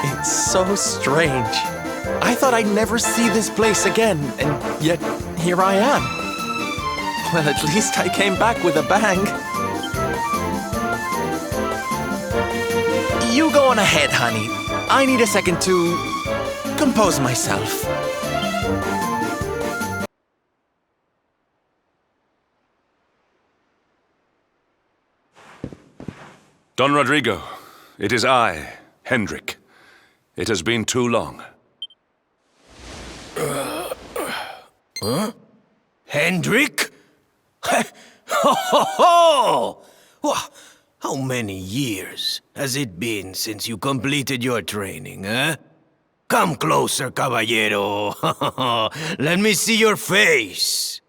It's so strange. I thought I'd never see this place again, and yet here I am. Well, at least I came back with a bang. You go on ahead, honey. I need a second to compose myself. Don Rodrigo, it is I, Hendrik. It has been too long. Huh? Hendrik? Ho ho ho! How many years has it been since you completed your training, eh? Come closer, caballero. Let me see your face.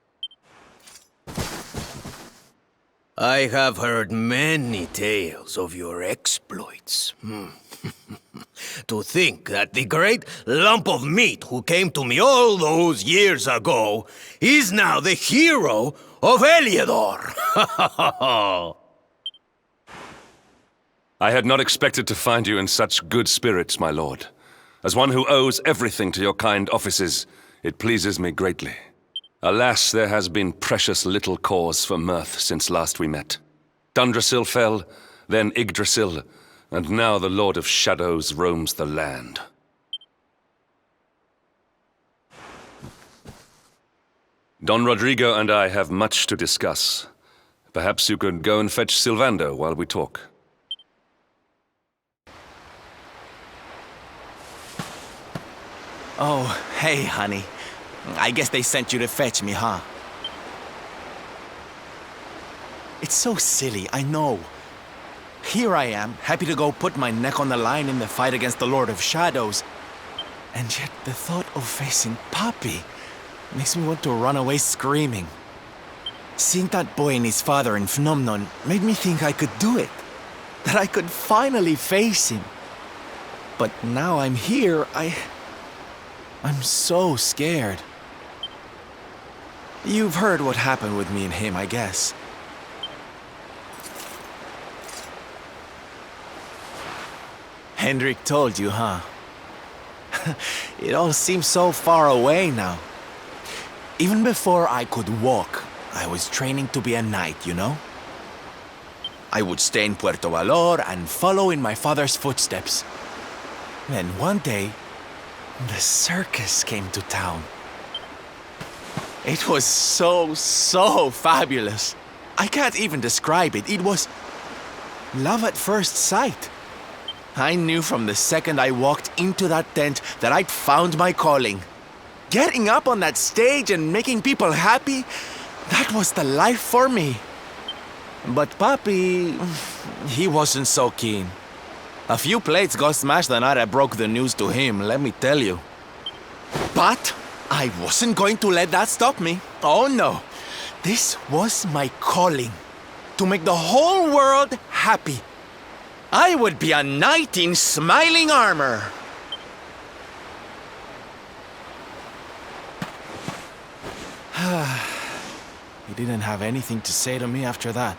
I have heard many tales of your exploits. To think that the great lump of meat who came to me all those years ago is now the hero of Eliodor. I had not expected to find you in such good spirits, my lord. As one who owes everything to your kind offices, it pleases me greatly. Alas, there has been precious little cause for mirth since last we met. Dundrasil fell, then Yggdrasil, and now the Lord of Shadows roams the land. Don Rodrigo and I have much to discuss. Perhaps you could go and fetch Sylvando while we talk. Oh, hey, honey. I guess they sent you to fetch me, huh? It's so silly, I know. Here I am, happy to go put my neck on the line in the fight against the Lord of Shadows. And yet the thought of facing Papi makes me want to run away screaming. Seeing that boy and his father in Phnomnon made me think I could do it. That I could finally face him. But now I'm here, I'm so scared. You've heard what happened with me and him, I guess. Hendrik told you, huh? It all seems so far away now. Even before I could walk, I was training to be a knight, you know? I would stay in Puerto Valor and follow in my father's footsteps. Then one day, the circus came to town. It was so fabulous. I can't even describe it. It was love at first sight. I knew from the second I walked into that tent that I'd found my calling. Getting up on that stage and making people happy, that was the life for me. But Papi, he wasn't so keen. A few plates got smashed the night I broke the news to him, let me tell you. But I wasn't going to let that stop me. Oh no. This was my calling. To make the whole world happy. I would be a knight in smiling armor. He didn't have anything to say to me after that.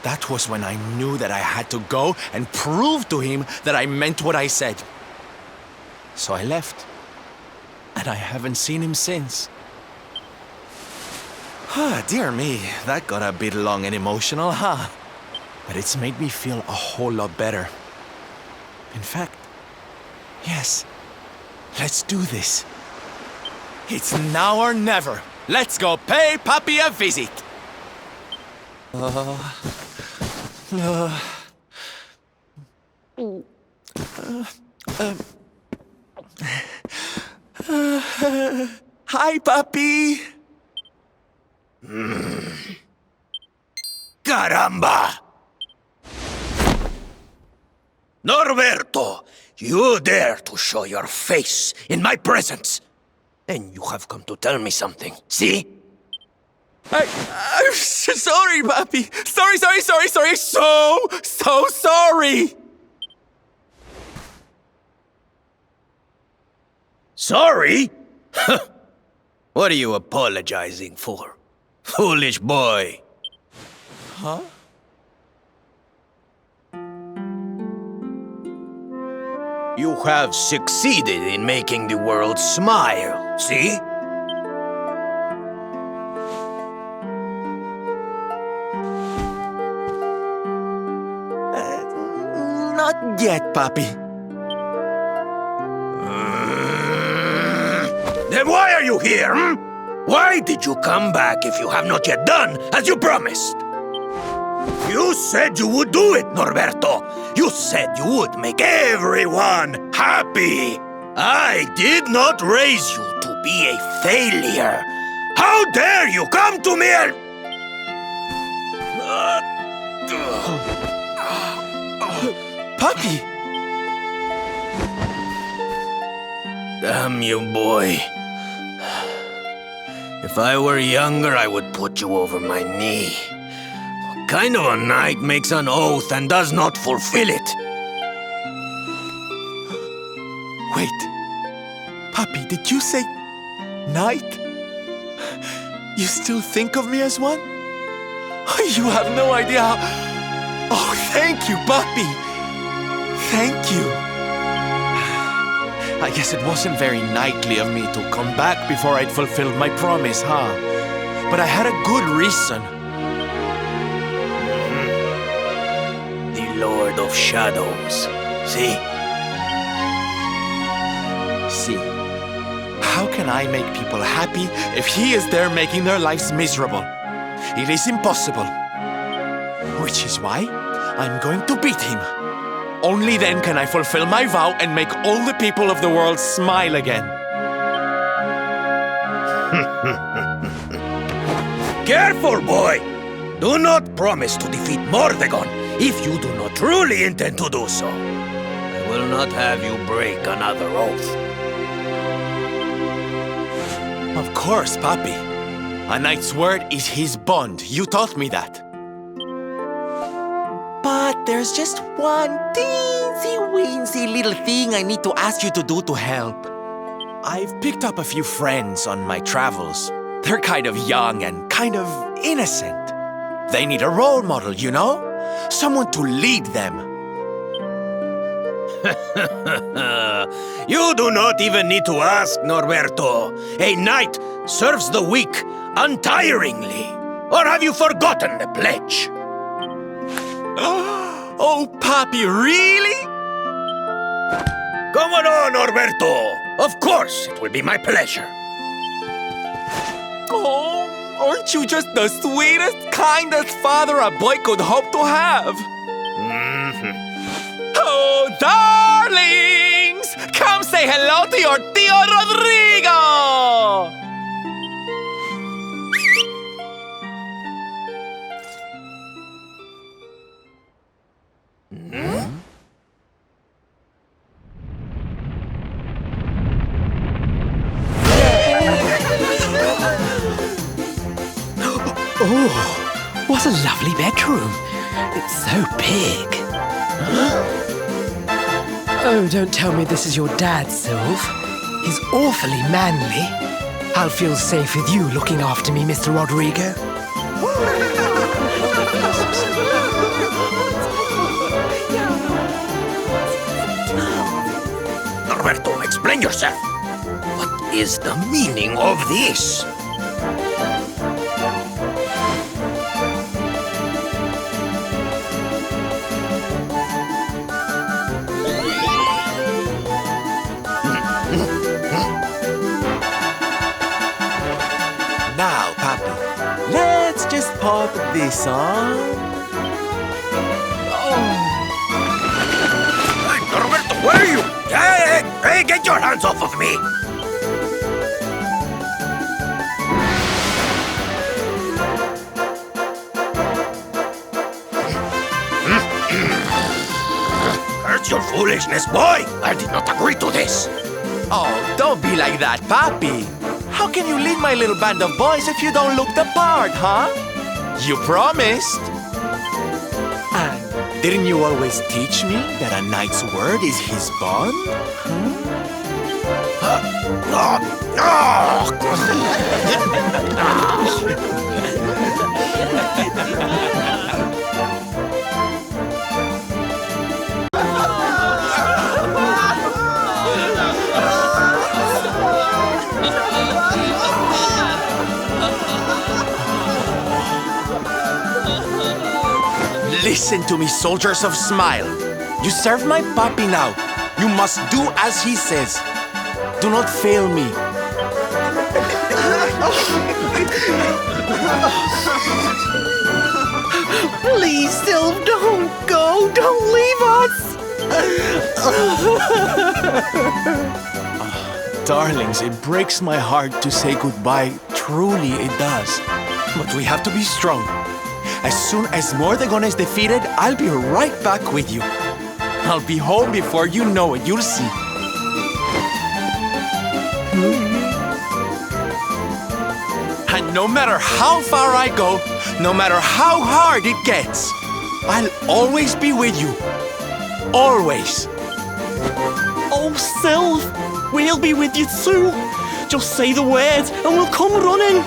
That was when I knew that I had to go and prove to him that I meant what I said. So I left. And I haven't seen him since. Dear me, that got a bit long and emotional, huh? But it's made me feel a whole lot better. In fact, yes, let's do this. It's now or never. Let's go pay Papi a visit. Hi, Papi. Caramba! Norberto, you dare to show your face in my presence. And you have come to tell me something, see? I'm sorry, Papi. Sorry. So sorry. Sorry? What are you apologizing for? Foolish boy. Huh? You have succeeded in making the world smile, see? Not yet, Papi. Then why are you here, hmm? Why did you come back if you have not yet done as you promised? You said you would do it, Norberto. You said you would make everyone happy. I did not raise you to be a failure. How dare you come to me and... Papi! Damn you, boy. If I were younger, I would put you over my knee. What kind of a knight makes an oath and does not fulfill it? Wait. Papi, did you say knight? You still think of me as one? You have no idea how... Oh, thank you, Papi. Thank you. I guess it wasn't very knightly of me to come back before I'd fulfilled my promise, huh? But I had a good reason. The Lord of Shadows. See? See, how can I make people happy if he is there making their lives miserable? It is impossible. Which is why I'm going to beat him. Only then can I fulfill my vow and make all the people of the world smile again. Careful, boy! Do not promise to defeat Mordegon if you do not truly intend to do so. I will not have you break another oath. Of course, Papi. A knight's word is his bond. You taught me that. But there's just one teensy-weensy little thing I need to ask you to do to help. I've picked up a few friends on my travels. They're kind of young and kind of innocent. They need a role model, you know? Someone to lead them. You do not even need to ask, Norberto. A knight serves the weak untiringly. Or have you forgotten the pledge? Oh, Papi, really? Come on, Norberto. Of course, it will be my pleasure. Oh, aren't you just the sweetest, kindest father a boy could hope to have? Oh, darlings! Come say hello to your Tío Rodrigo! Oh, what a lovely bedroom. It's so big. Oh, don't tell me this is your dad, Sylv. He's awfully manly. I'll feel safe with you looking after me, Mr. Rodrigo. Norberto, explain yourself. What is the meaning of this? Now, Papi, let's just pop this on. Hey, Norberto, where are you? Hey, get your hands off of me! Curse your foolishness, boy! I did not agree to this. Oh, don't be like that, Papi. How can you lead my little band of boys if you don't look the part, huh? You promised. And didn't you always teach me that a knight's word is his bond? Listen to me, soldiers of Smile. You serve my puppy now. You must do as he says. Do not fail me. Please, Sylv, don't go. Don't leave us. Darlings, it breaks my heart to say goodbye. Truly, it does. But we have to be strong. As soon as Mordegon is defeated, I'll be right back with you. I'll be home before you know it. You'll see. And no matter how far I go, no matter how hard it gets, I'll always be with you. Always. Oh, Sylv, we'll be with you too. Just say the words and we'll come running.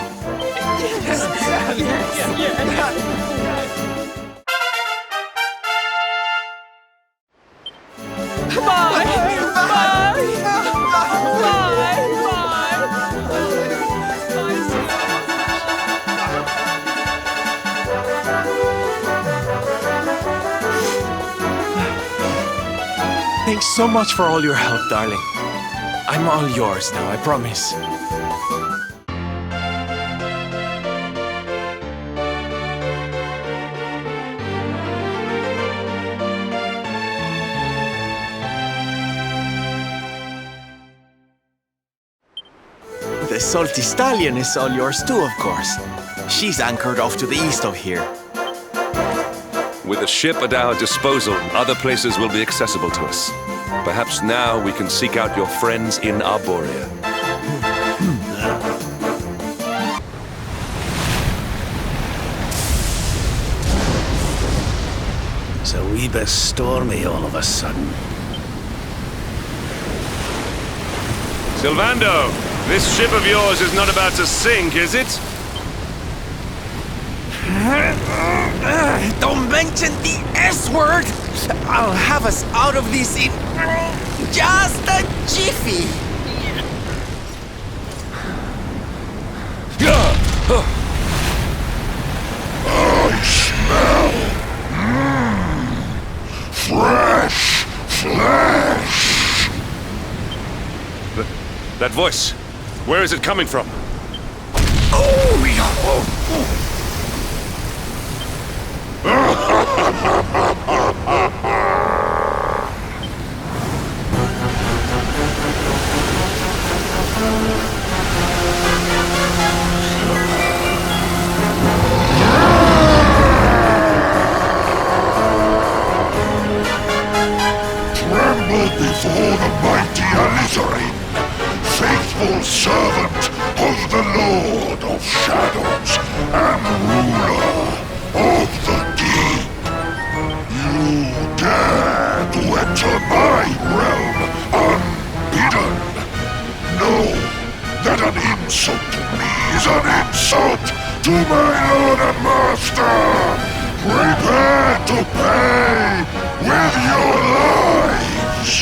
Thanks so much for all your help, darling. I'm all yours now, I promise. The salty stallion is all yours too, of course. She's anchored off to the east of here. With a ship at our disposal, other places will be accessible to us. Perhaps now we can seek out your friends in Arborea. It's a wee bit stormy all of a sudden. Sylvando, this ship of yours is not about to sink, is it? Don't mention the S word! I'll have us out of this in just a jiffy! I smell fresh flesh. That voice, where is it coming from? Oh, yeah. Tremble before the mighty Elusive, faithful servant of the Lord of Shadows and ruler of the deep. You dare to enter my realm unbidden. Know that an insult to me is an insult to my lord and master. Prepare to pay with your lives.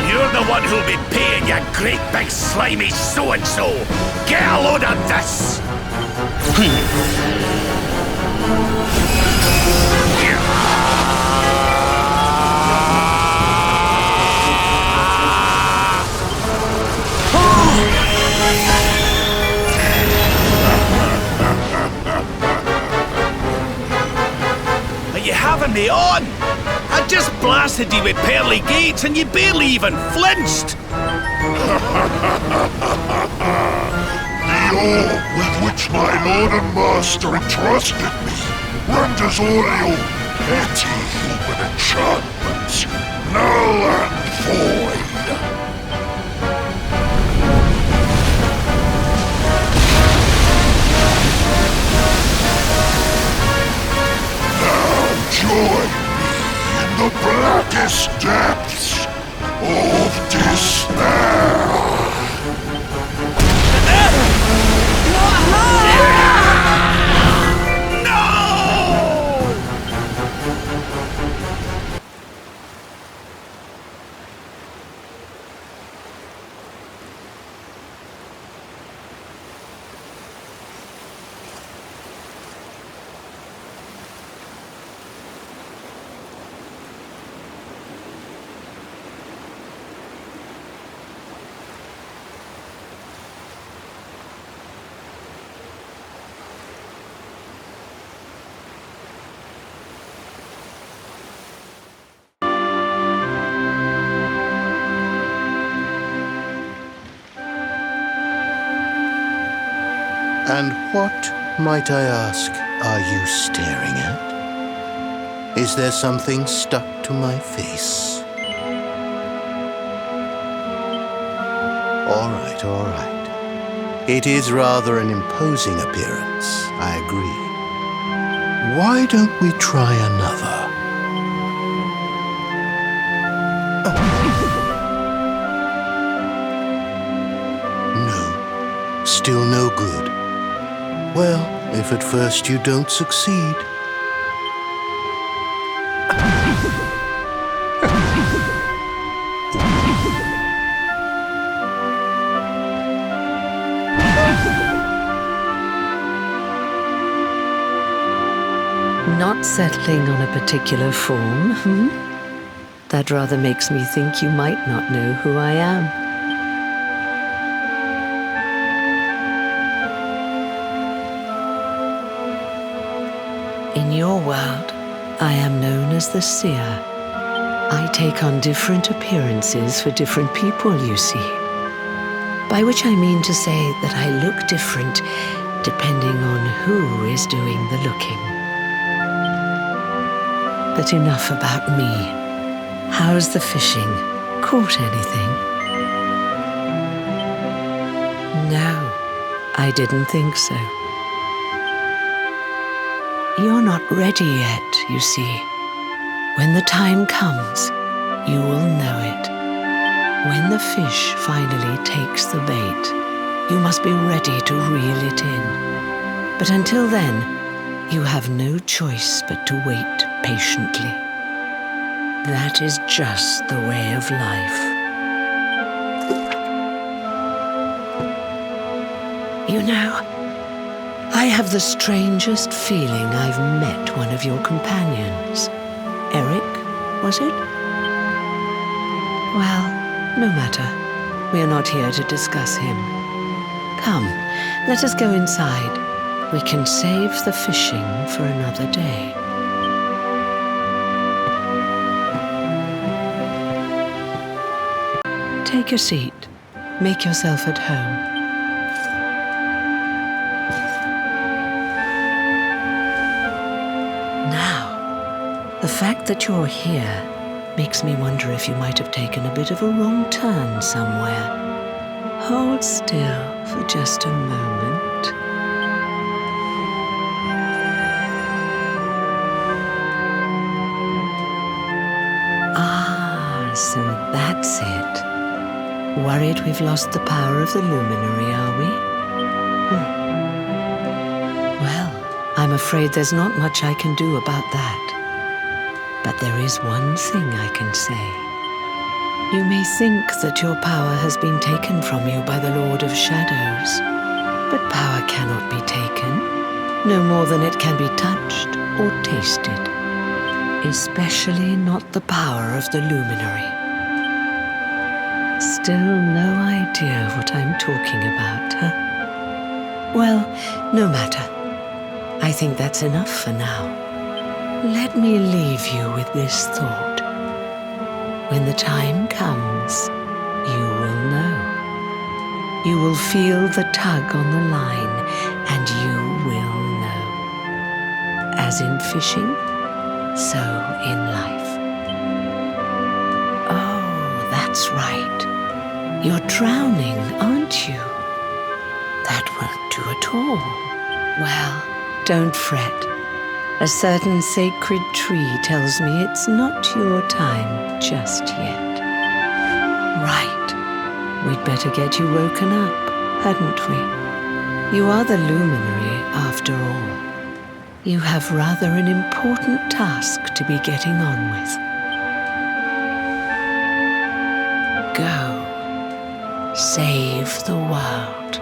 You're the one who'll be paying, you great big slimy so-and-so! Get a load of this! Are you having me on? I just blasted you with pearly gates and you barely even flinched! The awe with which my lord and master entrusted me renders all your petty human enchantments null and void. Now join me in the blackest depths of despair. And what, might I ask, are you staring at? Is there something stuck to my face? All right, all right. It is rather an imposing appearance, I agree. Why don't we try another? No, still no good. Well, if at first you don't succeed. Not settling on a particular form, That rather makes me think you might not know who I am. In your world, I am known as the seer. I take on different appearances for different people, you see. By which I mean to say that I look different depending on who is doing the looking. But enough about me. How's the fishing? Caught anything? No, I didn't think so. You're not ready yet, you see. When the time comes, you will know it. When the fish finally takes the bait, you must be ready to reel it in. But until then, you have no choice but to wait patiently. That is just the way of life. You know, I have the strangest feeling I've met one of your companions. Eric, was it? Well, no matter. We are not here to discuss him. Come, let us go inside. We can save the fishing for another day. Take a seat. Make yourself at home. Now, the fact that you're here makes me wonder if you might have taken a bit of a wrong turn somewhere. Hold still for just a moment. So that's it. Worried we've lost the power of the luminary, are we? Well, I'm afraid there's not much I can do about that. But there is one thing I can say. You may think that your power has been taken from you by the Lord of Shadows, but power cannot be taken, no more than it can be touched or tasted. Especially not the power of the luminary. Still no idea what I'm talking about, huh? Well, no matter. I think that's enough for now. Let me leave you with this thought. When the time comes, you will know. You will feel the tug on the line, and you will know. As in fishing, so in life. Oh, that's right. You're drowning, aren't you? That won't do at all. Well, don't fret. A certain sacred tree tells me it's not your time just yet. Right. We'd better get you woken up, hadn't we? You are the luminary, after all. You have rather an important task to be getting on with. Go. Save the world.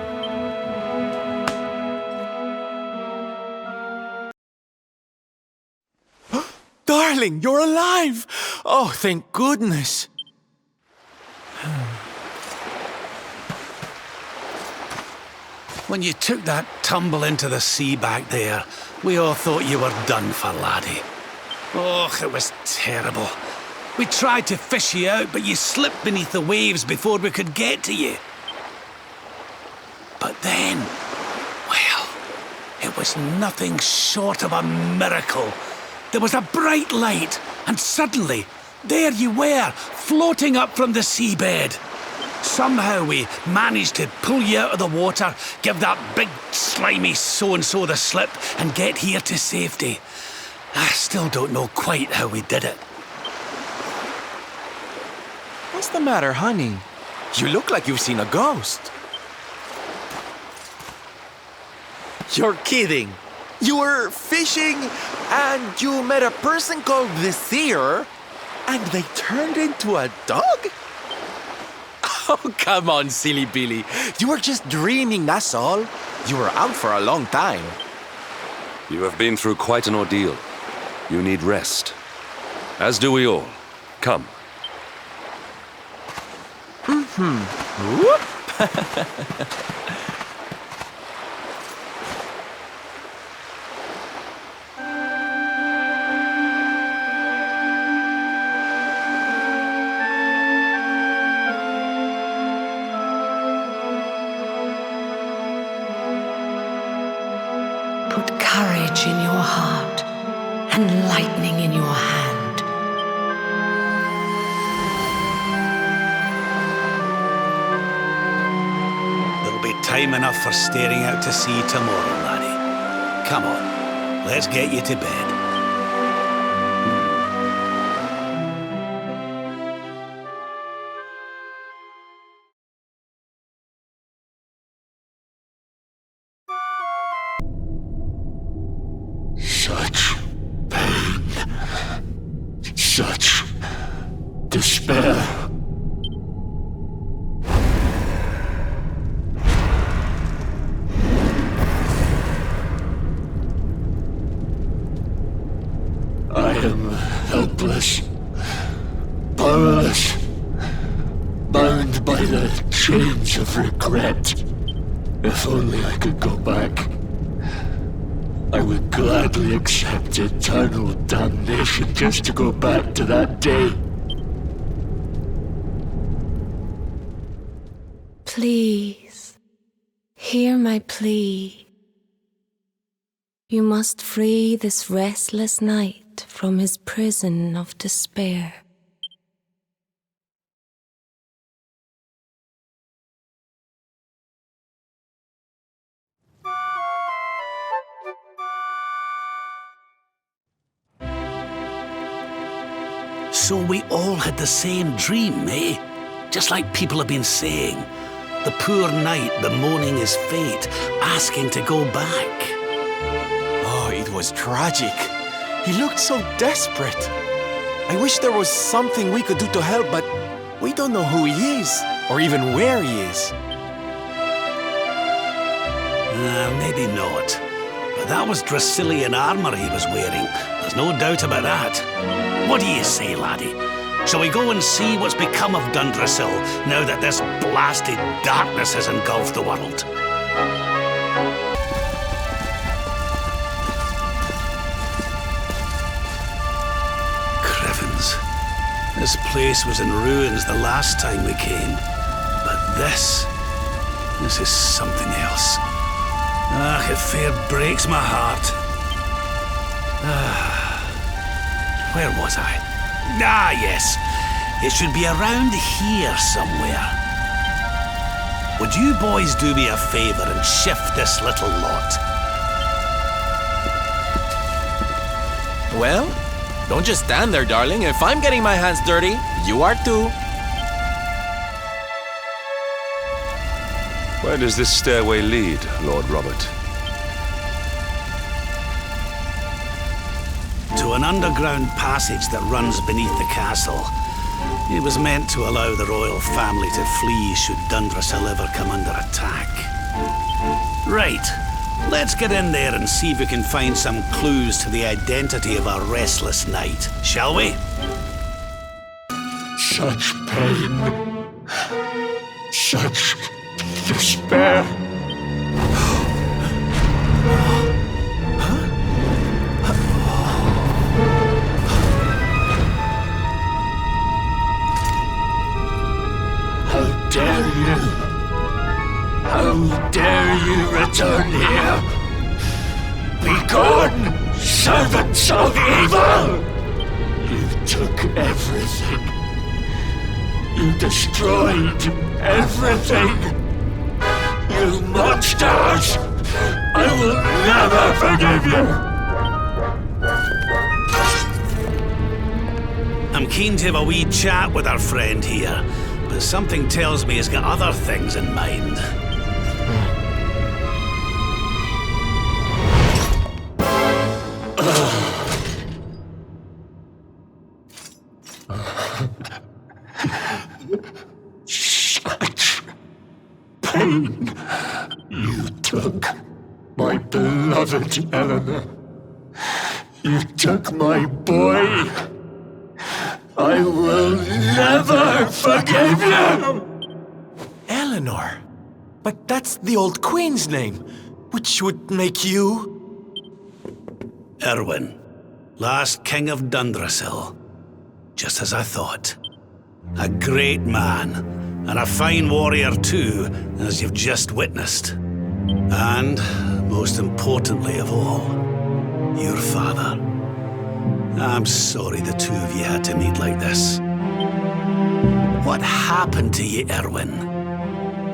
Darling, you're alive! Oh, thank goodness. When you took that tumble into the sea back there, we all thought you were done for, laddie. Oh, it was terrible. We tried to fish you out, but you slipped beneath the waves before we could get to you. But then, well, It was nothing short of a miracle. There was a bright light, and suddenly, there you were, floating up from the seabed. Somehow we managed to pull you out of the water, give that big slimy so-and-so the slip, and get here to safety. I still don't know quite how we did it. What's the matter, honey? You look like you've seen a ghost. You're kidding. You were fishing and you met a person called the Seer and they turned into a dog? Oh, come on, silly Billy. You were just dreaming, that's all. You were out for a long time. You have been through quite an ordeal. You need rest. As do we all. Come. Whoop. Put courage in your heart and lightning in your hand. There'll be time enough for staring out to sea tomorrow, laddie. Come on, let's get you to bed. Such pain. Such despair. I am helpless, powerless, bound by the chains of regret. If only I could go back, I would gladly accept eternal damnation just to go back to that day. Please, hear my plea. You must free this restless knight from his prison of despair. So we all had the same dream, eh? Just like people have been saying. The poor knight bemoaning his fate, asking to go back. Oh, it was tragic. He looked so desperate. I wish there was something we could do to help, but we don't know who he is, or even where he is. Maybe not. But that was Dracilian armor he was wearing. There's no doubt about that. What do you say, laddie? Shall we go and see what's become of Dundrasil now that this blasted darkness has engulfed the world? Crivens. This place was in ruins the last time we came. But this is something else. It fair breaks my heart. Where was I? Yes. It should be around here somewhere. Would you boys do me a favor and shift this little lot? Well, don't just stand there, darling. If I'm getting my hands dirty, you are too. Where does this stairway lead, Lord Robert? To an underground passage that runs beneath the castle. It was meant to allow the royal family to flee should Dundrasil ever come under attack. Right, let's get in there and see if we can find some clues to the identity of our restless knight, shall we? Such pain. Such despair. How dare you? How dare you return here? Begone, servants of evil! You took everything. You destroyed everything. You monsters! I will never forgive you! I'm keen to have a wee chat with our friend here, but something tells me he's got other things in mind. Such pain. You took my beloved Eleanor. You took my boy. I will never forgive you! Eleanor? But that's the old queen's name, which would make you... Erwin, last king of Dundrasil. Just as I thought. A great man, and a fine warrior too, as you've just witnessed. And, most importantly of all, your father. I'm sorry the two of you had to meet like this. What happened to you, Erwin?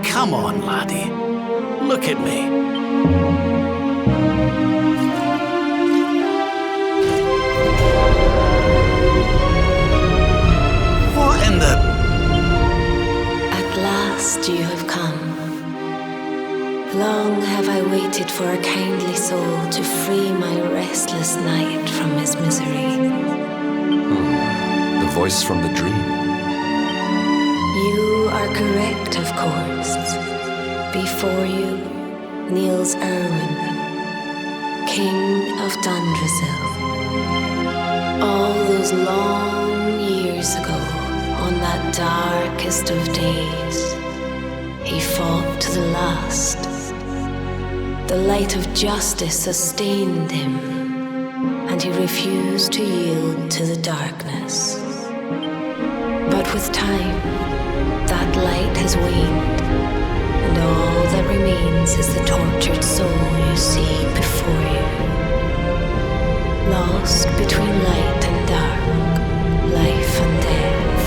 Come on, laddie. Look at me. What in the... At last you have come. Long have I waited for a kindly soul to free my restless night from his misery. The voice from the dream. You are correct, of course. Before you kneels Erwin, King of Dundrasil. All those long years ago, on that darkest of days, he fought to the last. The light of justice sustained him, and he refused to yield to the darkness. But with time, that light has waned, and all that remains is the tortured soul you see before you. Lost between light and dark, life and death.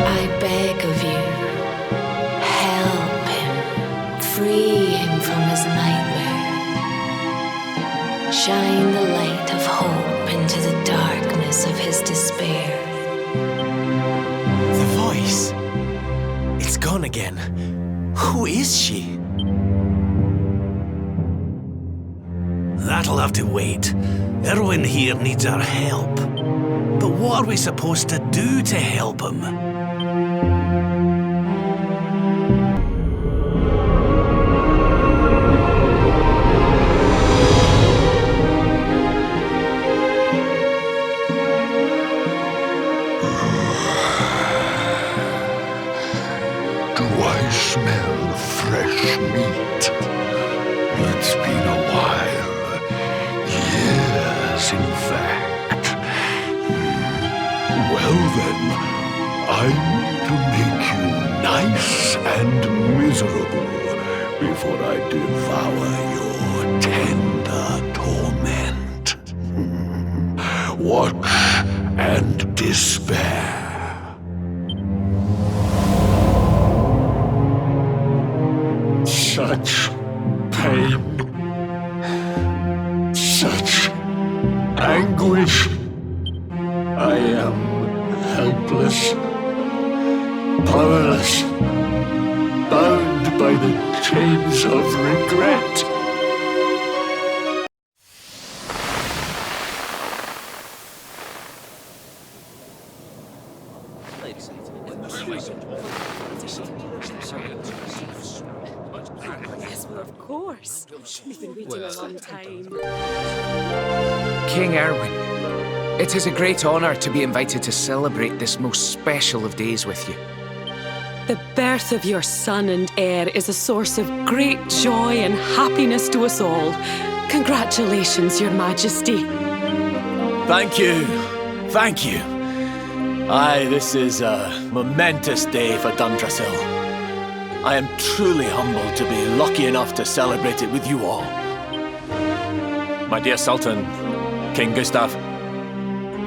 I beg of you, help him, free him from his nightmare. Shine the light of hope into the darkness of his despair. The voice. It's gone again. Who is she? That'll have to wait. Erwin here needs our help. But what are we supposed to do to help him? Do I smell fresh meat? It's been a while. Years, in fact. Well then, I'm to make you nice and miserable before I devour your tender torment. Watch and despair. Such pain, such anguish. I am helpless, powerless, bound by the chains of regret. Yes, well, of course. We've been waiting a long time. King Erwin, it is a great honor to be invited to celebrate this most special of days with you. The birth of your son and heir is a source of great joy and happiness to us all. Congratulations, Your Majesty. Thank you. Thank you. Aye, this is a momentous day for Dundrasil. I am truly humbled to be lucky enough to celebrate it with you all. My dear Sultan, King Gustav,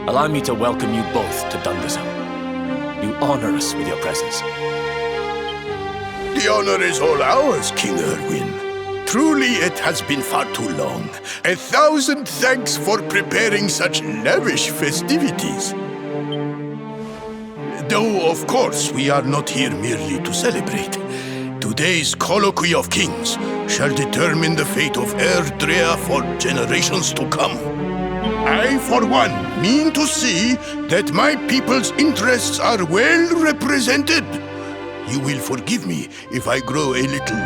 allow me to welcome you both to Dunderzel. You honor us with your presence. The honor is all ours, King Erwin. Truly, it has been far too long. 1,000 thanks for preparing such lavish festivities. Though, of course, we are not here merely to celebrate. Today's colloquy of kings shall determine the fate of Erdrea for generations to come. I, for one, mean to see that my people's interests are well represented. You will forgive me if I grow a little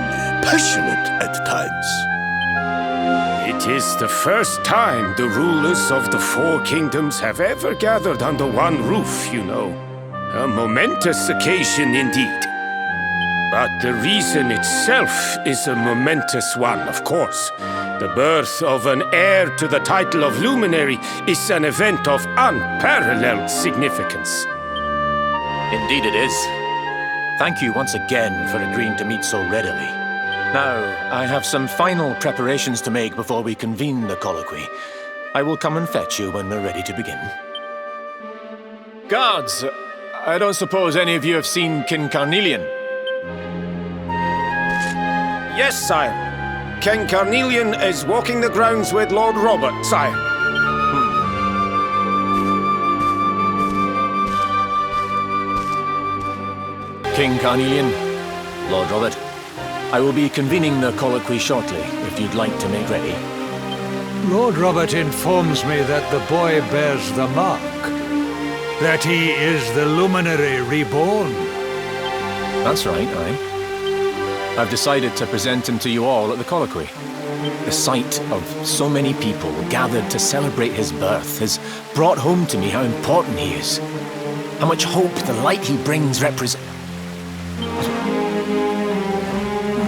passionate at times. It is the first time the rulers of the Four Kingdoms have ever gathered under one roof, you know. A momentous occasion indeed. But the reason itself is a momentous one, of course. The birth of an heir to the title of Luminary is an event of unparalleled significance. Indeed it is. Thank you once again for agreeing to meet so readily. Now, I have some final preparations to make before we convene the colloquy. I will come and fetch you when we're ready to begin. Guards, I don't suppose any of you have seen King Carnelian? Yes, sire. King Carnelian is walking the grounds with Lord Robert, sire. King Carnelian, Lord Robert, I will be convening the colloquy shortly, if you'd like to make ready. Lord Robert informs me that the boy bears the mark. That he is the Luminary reborn. That's right, aye. I've decided to present him to you all at the colloquy. The sight of so many people gathered to celebrate his birth has brought home to me how important he is. How much hope the light he brings represents.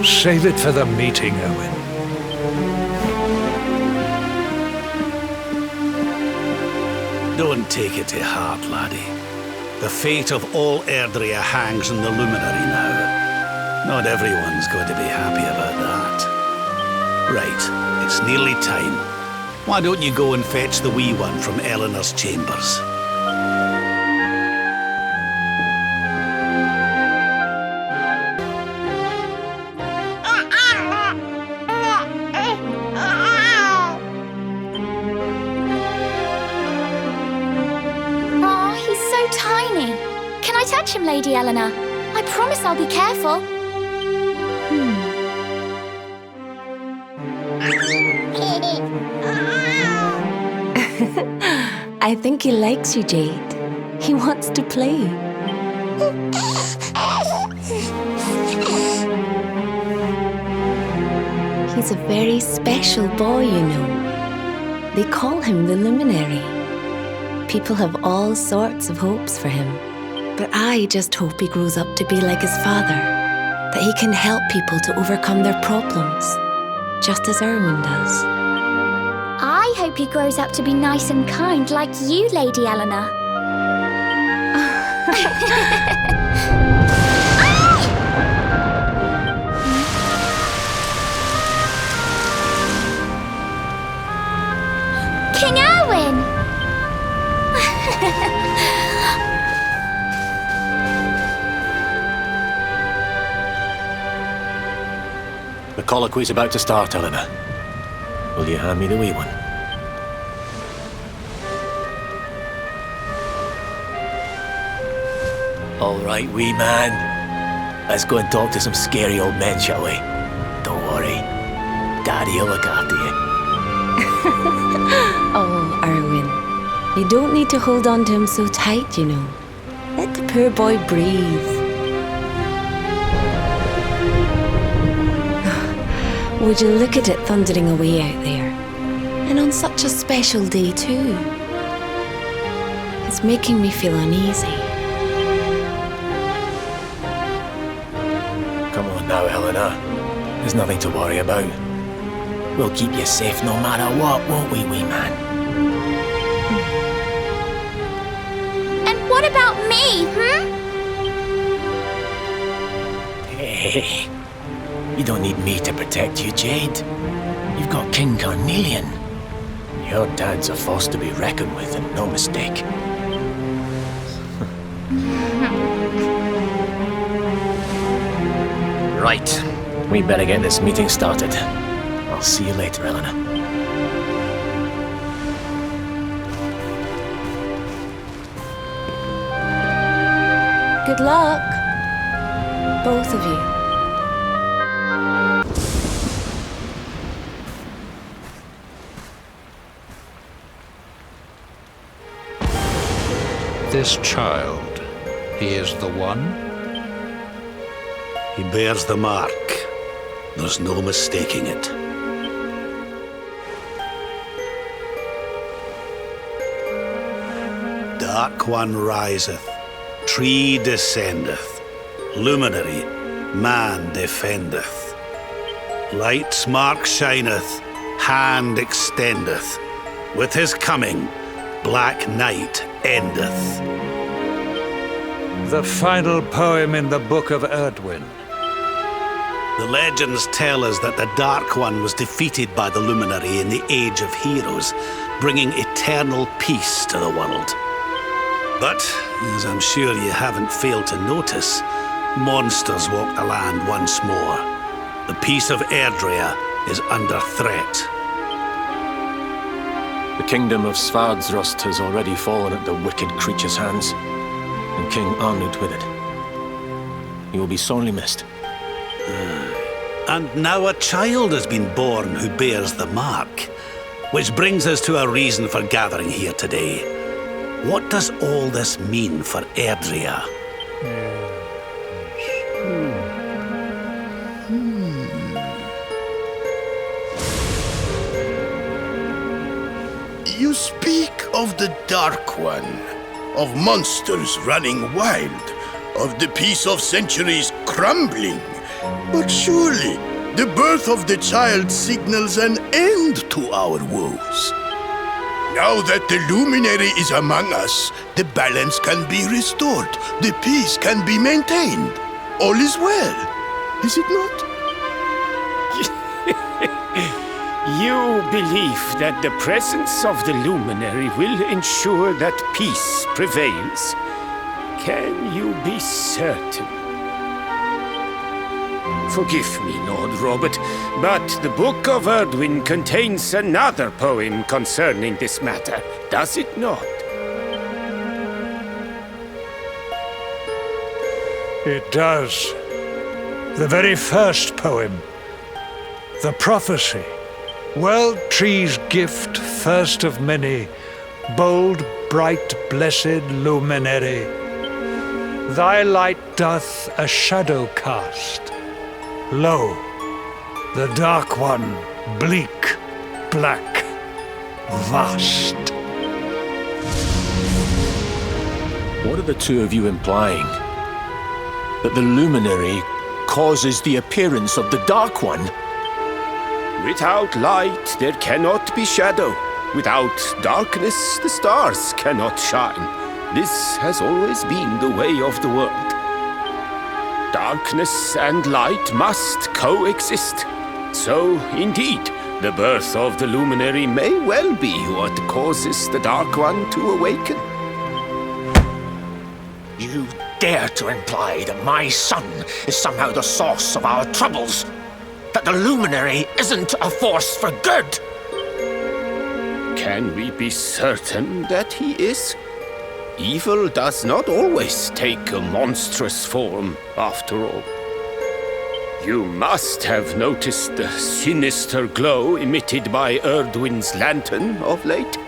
Save it for the meeting, Owen. Don't take it to heart, laddie. The fate of all Erdrea hangs in the Luminary now. Not everyone's going to be happy about that. Right, it's nearly time. Why don't you go and fetch the wee one from Eleanor's chambers? Touch him, Lady Eleanor. I promise I'll be careful. I think he likes you, Jade. He wants to play. He's a very special boy, you know. They call him the Luminary. People have all sorts of hopes for him. But I just hope he grows up to be like his father, that he can help people to overcome their problems, just as Erwin does. I hope he grows up to be nice and kind like you, Lady Eleanor. King Erwin! The colloquy's about to start, Eleanor. Will you hand me the wee one? All right, wee man. Let's go and talk to some scary old men, shall we? Don't worry. Daddy will look after you. Oh, Erwin. You don't need to hold on to him so tight, you know. Let the poor boy breathe. Would you look at it thundering away out there? And on such a special day, too. It's making me feel uneasy. Come on now, Eleanor. There's nothing to worry about. We'll keep you safe no matter what, won't we, wee man? And what about me, Hey. You don't need me to protect you, Jade. You've got King Carnelian. Your dad's a force to be reckoned with, and no mistake. Right. We better get this meeting started. I'll see you later, Eleanor. Good luck, both of you. This child, he is the one? He bears the mark. There's no mistaking it. Dark One riseth, tree descendeth, luminary, man defendeth. Light's mark shineth, hand extendeth. With his coming, black night endeth. The final poem in the Book of Erdwin. The legends tell us that the Dark One was defeated by the Luminary in the Age of Heroes, bringing eternal peace to the world. But, as I'm sure you haven't failed to notice, monsters walk the land once more. The peace of Erdrea is under threat. The kingdom of Svardsrust has already fallen at the wicked creature's hands, and King Arnud with it. He will be sorely missed. And now a child has been born who bears the mark. Which brings us to a reason for gathering here today. What does all this mean for Erdrea? You speak of the Dark One, of monsters running wild, of the peace of centuries crumbling. But surely, the birth of the child signals an end to our woes. Now that the luminary is among us, the balance can be restored, the peace can be maintained. All is well, is it not? You believe that the presence of the luminary will ensure that peace prevails. Can you be certain? Forgive me, Lord Robert, but the Book of Erdwin contains another poem concerning this matter, does it not? It does. The very first poem. The prophecy. Well, tree's gift, first of many, bold, bright, blessed luminary. Thy light doth a shadow cast. Lo, the Dark One, bleak, black, vast. What are the two of you implying? That the luminary causes the appearance of the Dark One? Without light, there cannot be shadow. Without darkness, the stars cannot shine. This has always been the way of the world. Darkness and light must coexist. So, indeed, the birth of the luminary may well be what causes the Dark One to awaken. You dare to imply that my son is somehow the source of our troubles? That the luminary isn't a force for good? Can we be certain that he is? Evil does not always take a monstrous form, after all. You must have noticed the sinister glow emitted by Erdwin's lantern of late.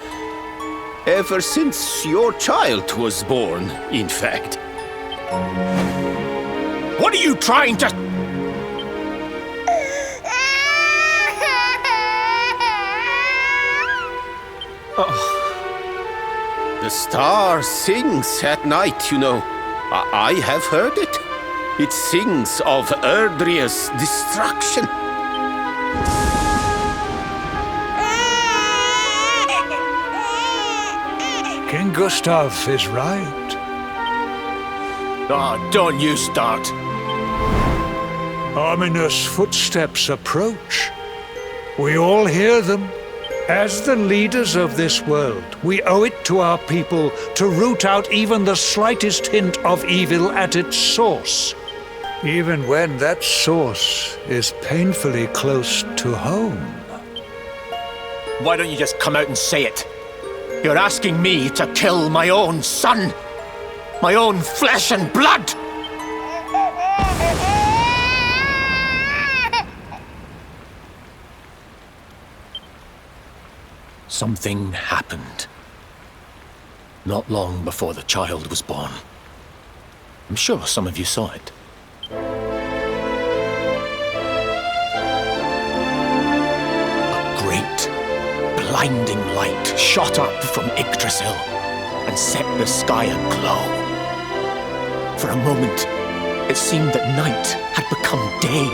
Ever since your child was born, in fact. What are you trying to... Oh. The star sings at night, you know. I have heard it. It sings of Erdrea's destruction. King Gustav is right. Oh, don't you start. Ominous footsteps approach. We all hear them, As the leaders of this world, we owe it to our people to root out even the slightest hint of evil at its source, even when that source is painfully close to home. Why don't you just come out and say it? You're asking me to kill my own son, my own flesh and blood! Something happened. Not long before the child was born. I'm sure some of you saw it. A great, blinding light shot up from Yggdrasil and set the sky aglow. For a moment, it seemed that night had become day.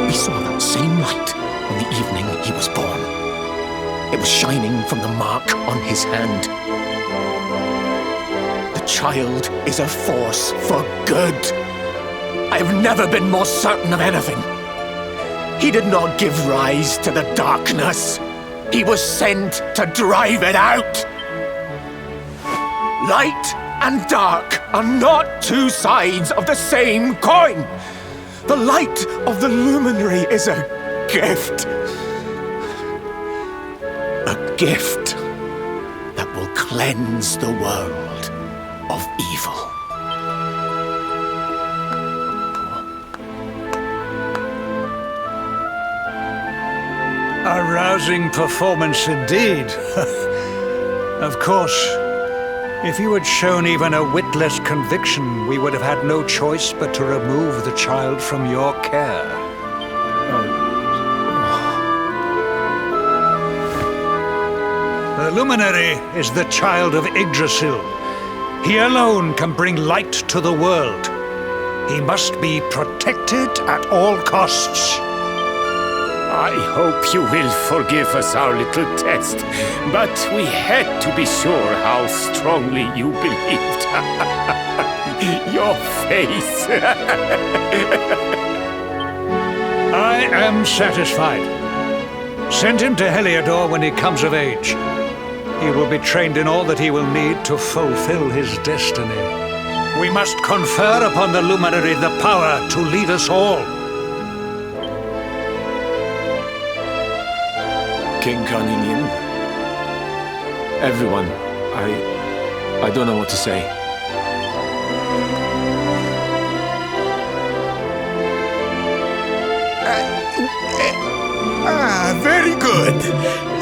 We saw that same light on the evening he was born. It was shining from the mark on his hand. The child is a force for good. I have never been more certain of anything. He did not give rise to the darkness. He was sent to drive it out. Light and dark are not two sides of the same coin. The light of the luminary is a gift. A gift that will cleanse the world of evil. A rousing performance indeed. Of course, if you had shown even a whit less conviction, we would have had no choice but to remove the child from your care. The luminary is the child of Yggdrasil. He alone can bring light to the world. He must be protected at all costs. I hope you will forgive us our little test, but we had to be sure how strongly you believed. Your face. I am satisfied. Send him to Heliodor when he comes of age. He will be trained in all that he will need to fulfill his destiny. We must confer upon the luminary the power to lead us all. King Carnelian, everyone, I don't know what to say. Very good.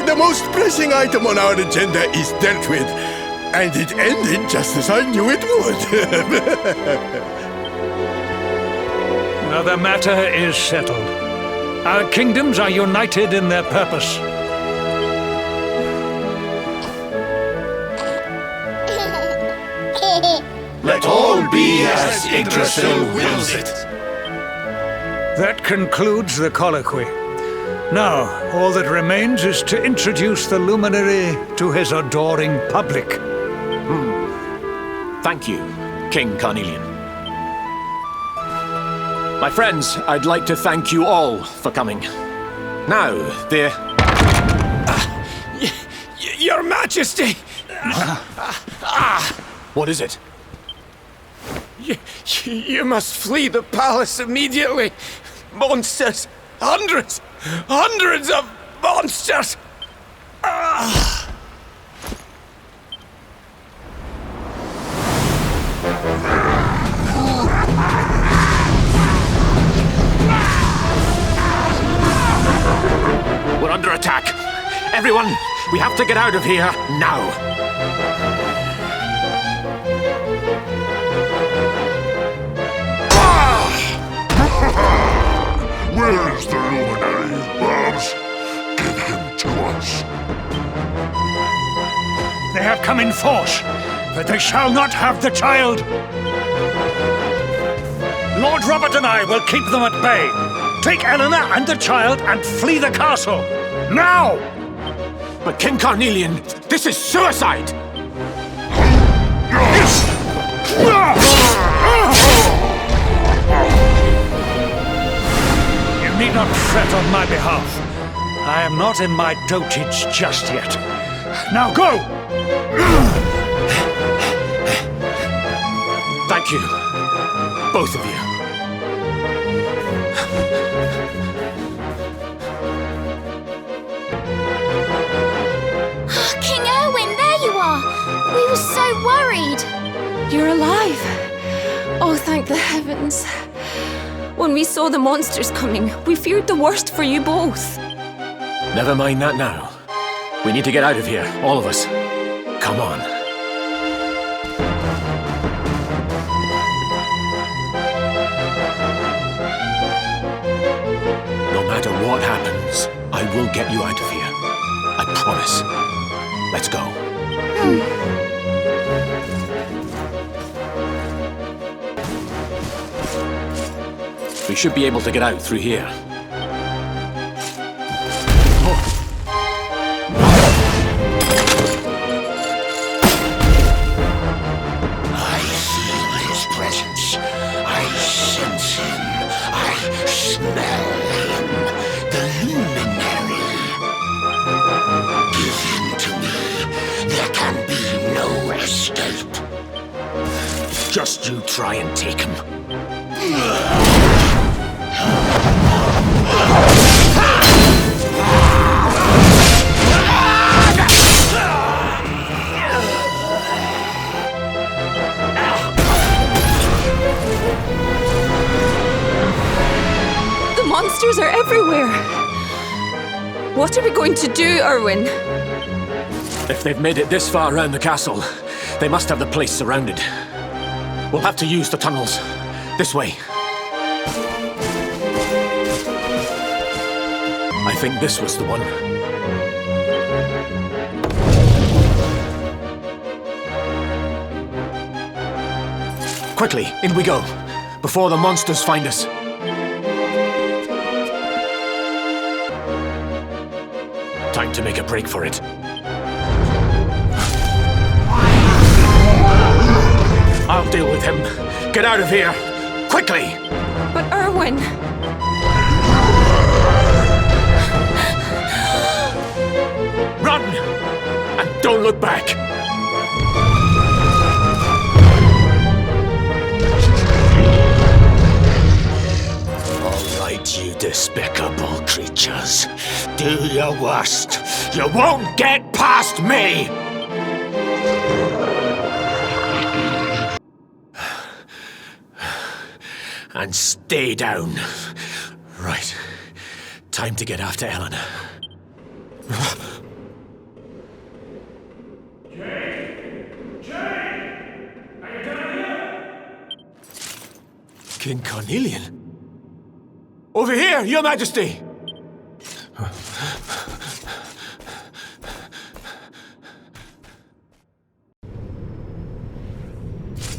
The most pressing item on our agenda is dealt with, and it ended just as I knew it would. Now the matter is settled. Our kingdoms are united in their purpose. Let all be as Yggdrasil wills it. That concludes the colloquy. Now, all that remains is to introduce the luminary to his adoring public. Thank you, King Carnelian. My friends, I'd like to thank you all for coming. Now, Your Majesty! What is it? You must flee the palace immediately. Monsters! Hundreds of monsters! We're under attack. Everyone, we have to get out of here now. Where is the luminary, Babs? Give him to us. They have come in force, but they shall not have the child. Lord Robert and I will keep them at bay. Take Eleanor and the child and flee the castle. Now! But King Carnelian, this is suicide! You need not fret on my behalf. I am not in my dotage just yet. Now go! Thank you. Both of you. King Erwin, there you are! We were so worried! You're alive! Oh, thank the heavens. When we saw the monsters coming, we feared the worst for you both. Never mind that now. We need to get out of here, all of us. Come on. No matter what happens, I will get you out of here. I promise. Let's go. We should be able to get out through here. I feel his presence. I sense him. I smell him. The luminary. Give him to me. There can be no escape. Just you try and take him. The monsters are everywhere. What are we going to do, Erwin? If they've made it this far around the castle, they must have the place surrounded. We'll have to use the tunnels. This way. I think this was the one. Quickly, in we go, before the monsters find us. Time to make a break for it. I'll deal with him. Get out of here, quickly! But Erwin... Run! And don't look back! All right, you despicable creatures. Do your worst. You won't get past me! And stay down. Right. Time to get after Eleanor. King Carnelian? Over here, Your Majesty!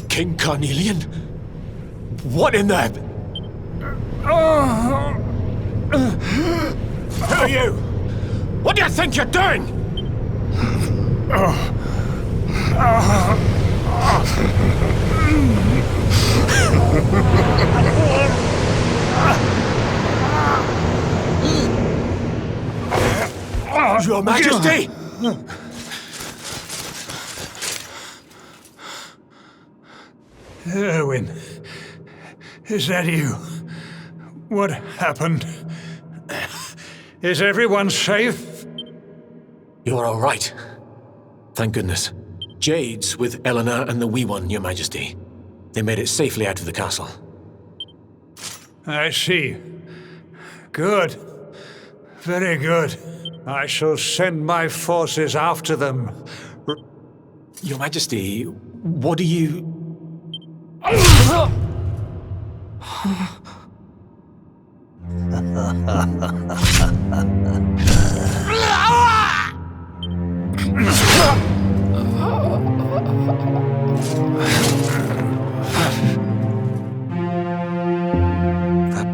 King Carnelian? What in the... Who are you? What do you think you're doing? Your Majesty! Erwin, is that you? What happened? Is everyone safe? You're all right. Thank goodness. Jade's with Eleanor and the wee one, Your Majesty. They made it safely out of the castle. I see. Good. Very good. I shall send my forces after them. Your Majesty, what do you... The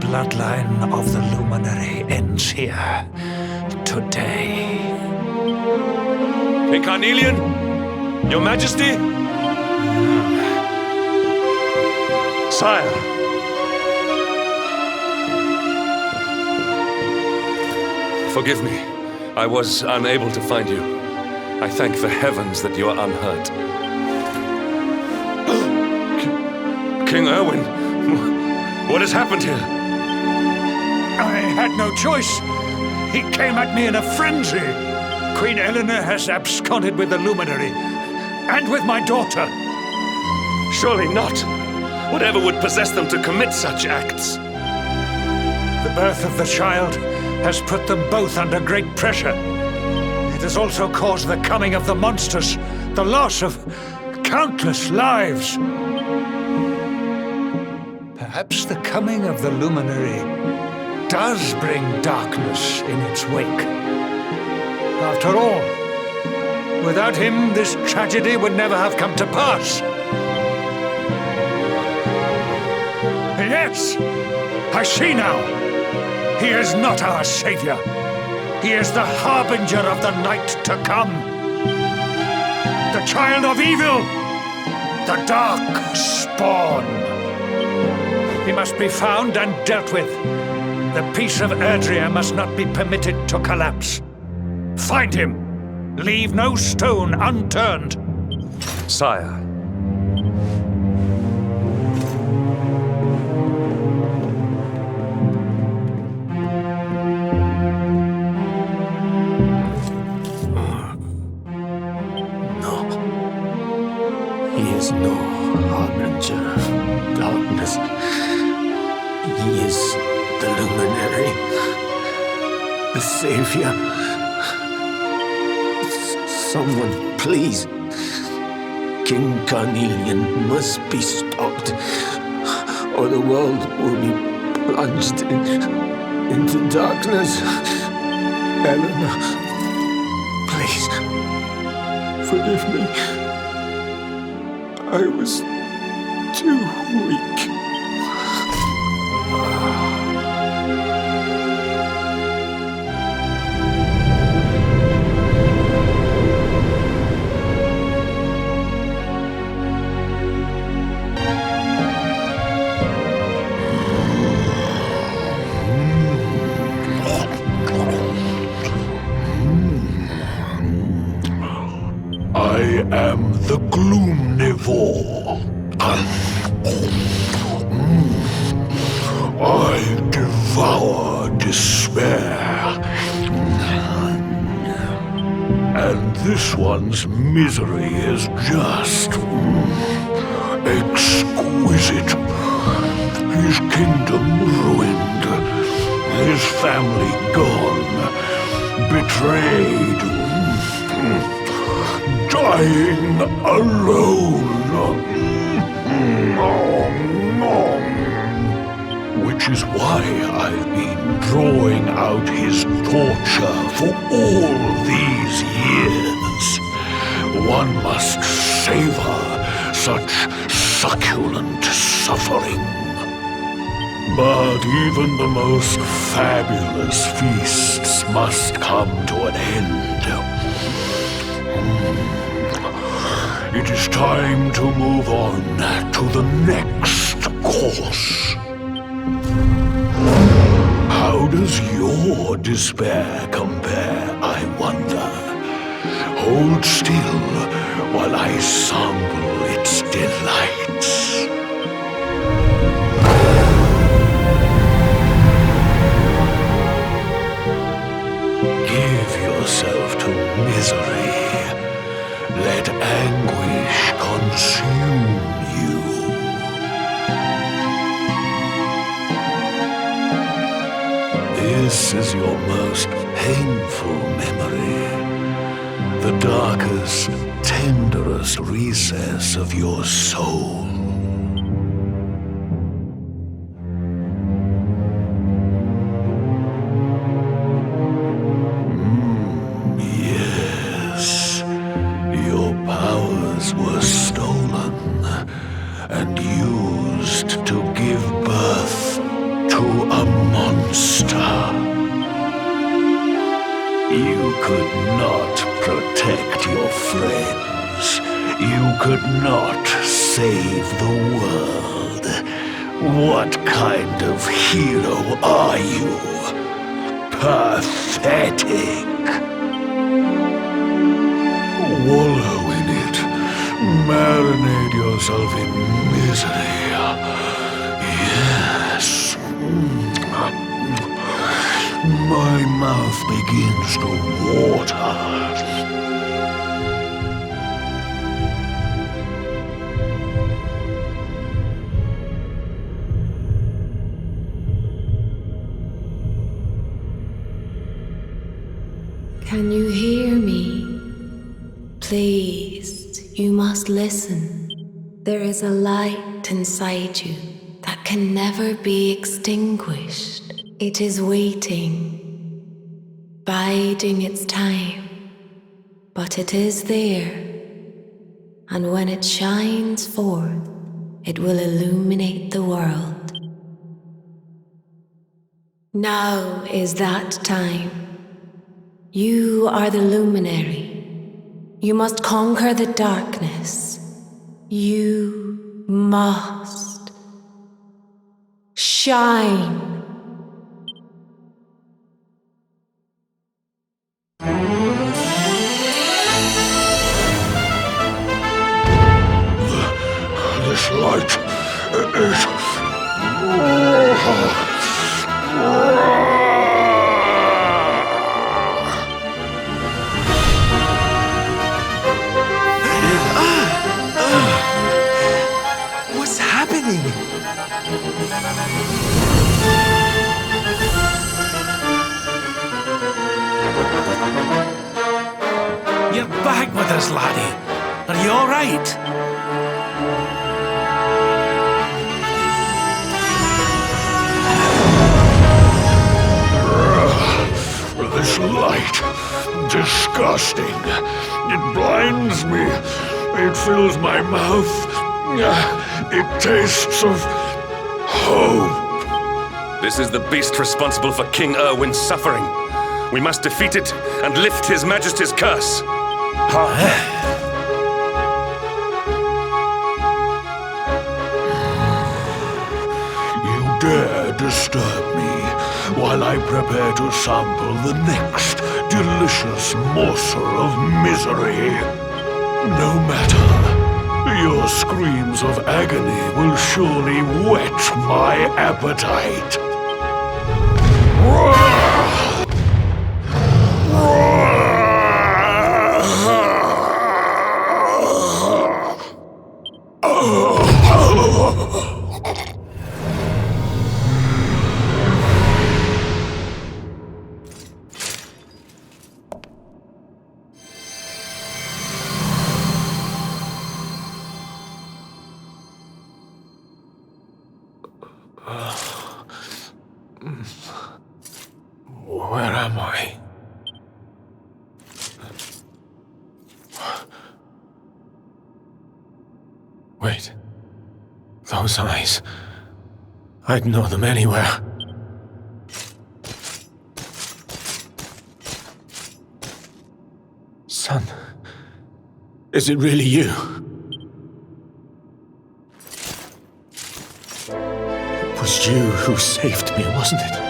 bloodline of the Luminary ends here. Today. King Carnelian? Your Majesty? Sire. Forgive me. I was unable to find you. I thank the heavens that you are unhurt. King Erwin, what has happened here? I had no choice. He came at me in a frenzy. Queen Eleanor has absconded with the luminary, and with my daughter. Surely not. Whatever would possess them to commit such acts? The birth of the child has put them both under great pressure. It has also caused the coming of the monsters, the loss of countless lives. Perhaps the coming of the luminary does bring darkness in its wake. After all, without him, this tragedy would never have come to pass. Yes, I see now. He is not our savior. He is the harbinger of the night to come. The child of evil. The dark spawn. He must be found and dealt with. The peace of Erdrea must not be permitted to collapse. Find him. Leave no stone unturned. Sire. No harbinger of darkness. He is the luminary, the savior. Someone, please. King Carnelian must be stopped, or the world will be plunged into darkness. Eleanor, please, forgive me. I was too weak. I am the Gloomnivore. I devour despair. And this one's misery is just exquisite. His kingdom ruined, his family gone, betrayed. Dying alone. Which is why I've been drawing out his torture for all these years. One must savor such succulent suffering. But even the most fabulous feasts must come to an end. It is time to move on to the next course. How does your despair compare, I wonder? Hold still while I sample its delights. Give yourself to misery. Let anguish consume you. This is your most painful memory, the darkest, tenderest recess of your soul. Were stolen and used to give birth to a monster. You could not protect your friends. You could not save the world. What kind of hero are you? Pathetic. Wallow in it. Marinate yourself in misery. Yes. My mouth begins to water. Can you hear me? Please, you must listen. There is a light inside you that can never be extinguished. It is waiting, biding its time, but it is there. And when it shines forth, it will illuminate the world. Now is that time. You are the luminary. You must conquer the darkness. You must shine. This light is... What's happening? You're back with us, laddie. Are you all right? This light, disgusting. It blinds me. It fills my mouth. It tastes of hope. This is the beast responsible for King Erwin's suffering. We must defeat it and lift His Majesty's curse. You dare disturb me while I prepare to sample the next delicious morsel of misery. No matter. Your screams of agony will surely whet my appetite. Where am I? Wait. Those eyes. I'd know them anywhere. Son. Is it really you? It was you who saved me, wasn't it?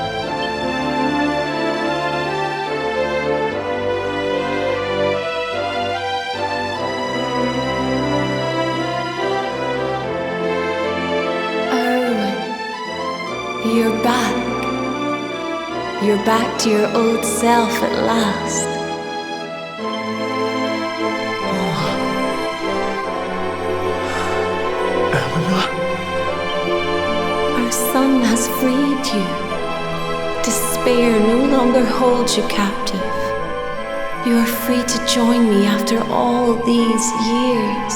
You're back. You're back to your old self at last. Our son has freed you. Despair no longer holds you captive. You are free to join me after all these years.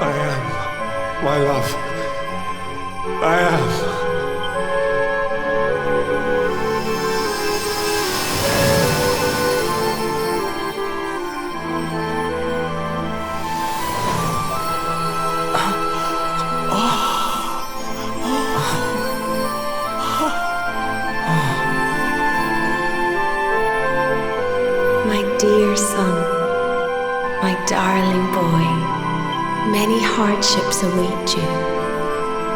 I am, my love. I am. My dear son, my darling boy, many hardships await you.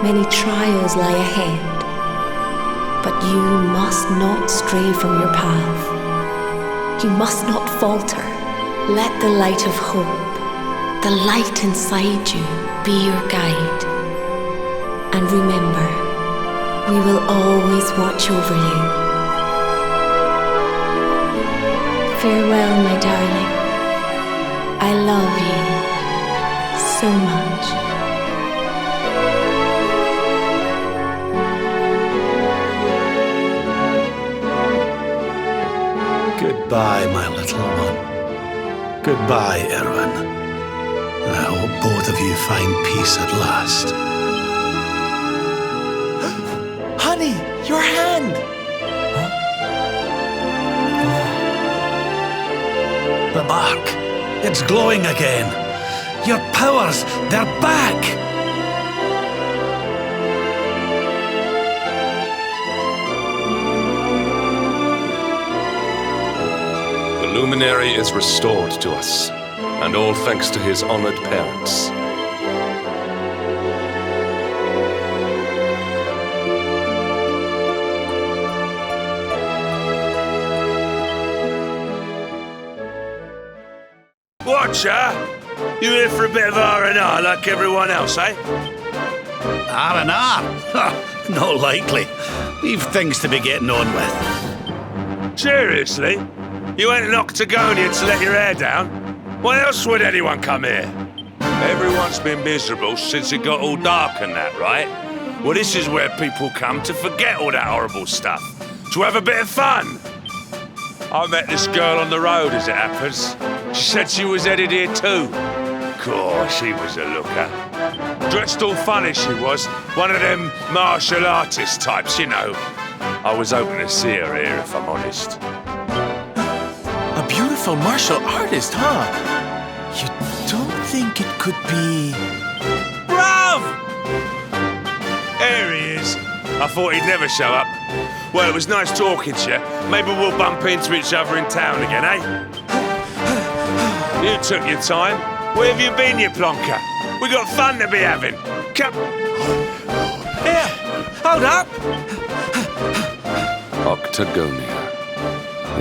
Many trials lie ahead, but You must not stray from your path. You must not falter. Let the light of hope, the light inside you, be your guide. And remember, we will always watch over you. Farewell, my darling. I love you so much. Goodbye, my little one. Goodbye, Erwin. I hope both of you find peace at last. Honey, your hand! The bark. It's glowing again. Your powers, they're back! The luminary is restored to us, and all thanks to his honored parents. Watcher, you here for a bit of R&R like everyone else, eh? R&R? Not likely. We've things to be getting on with. Seriously? You went to Octagonia to let your hair down? Why else would anyone come here? Everyone's been miserable since it got all dark and that, right? Well, this is where people come to forget all that horrible stuff. To have a bit of fun. I met this girl on the road, as it happens. She said she was headed here too. Course, she was a looker. Dressed all funny, she was. One of them martial artist types, you know. I was hoping to see her here, if I'm honest. A beautiful martial artist, huh? You don't think it could be... Bruv! There he is. I thought he'd never show up. Well, it was nice talking to you. Maybe we'll bump into each other in town again, eh? You took your time. Where have you been, you plonker? We got fun to be having. Come. Here, hold up. Octagonia.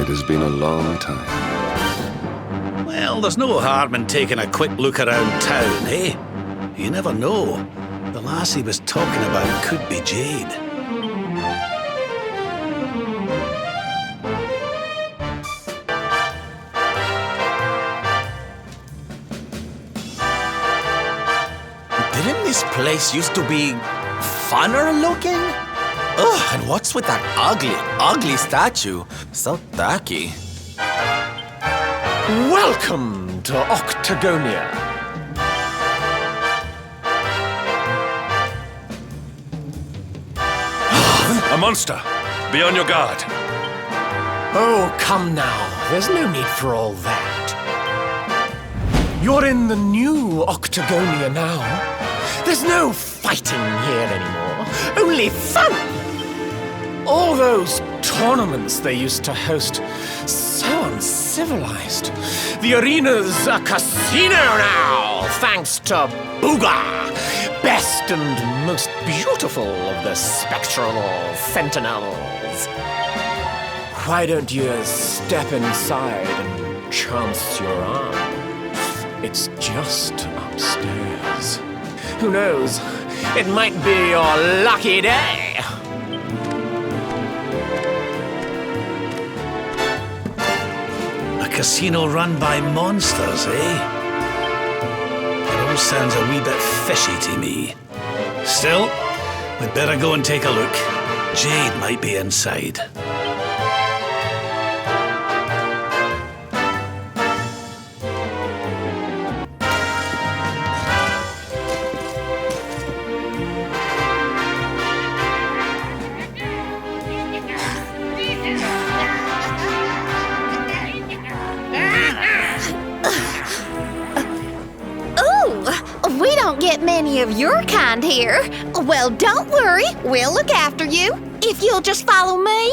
It has been a long time. Well, there's no harm in taking a quick look around town, eh? You never know. The lass he was talking about could be Jade. Didn't this place used to be funner looking? Ugh, and what's with that ugly statue? So tacky. Welcome to Octagonia. A monster! Be on your guard. Oh, come now. There's no need for all that. You're in the new Octagonia now. There's no fighting here anymore. Only fun! All those tournaments they used to host, so uncivilized. The arena's a casino now, thanks to Booga, best and most beautiful of the spectral sentinels. Why don't you step inside and chance your arm? It's just upstairs. Who knows? It might be your lucky day. A casino run by monsters, eh? It all sounds a wee bit fishy to me. Still, we'd better go and take a look. Jade might be inside. We don't get many of your kind here. Well, don't worry. We'll look after you. If you'll just follow me.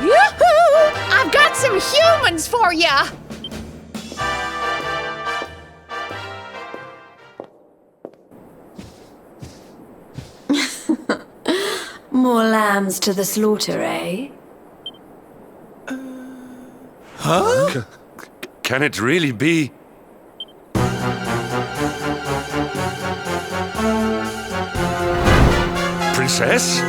Yoo-hoo! I've got some humans for ya! more lambs to the slaughter, eh? Huh? Can it really be? Princess?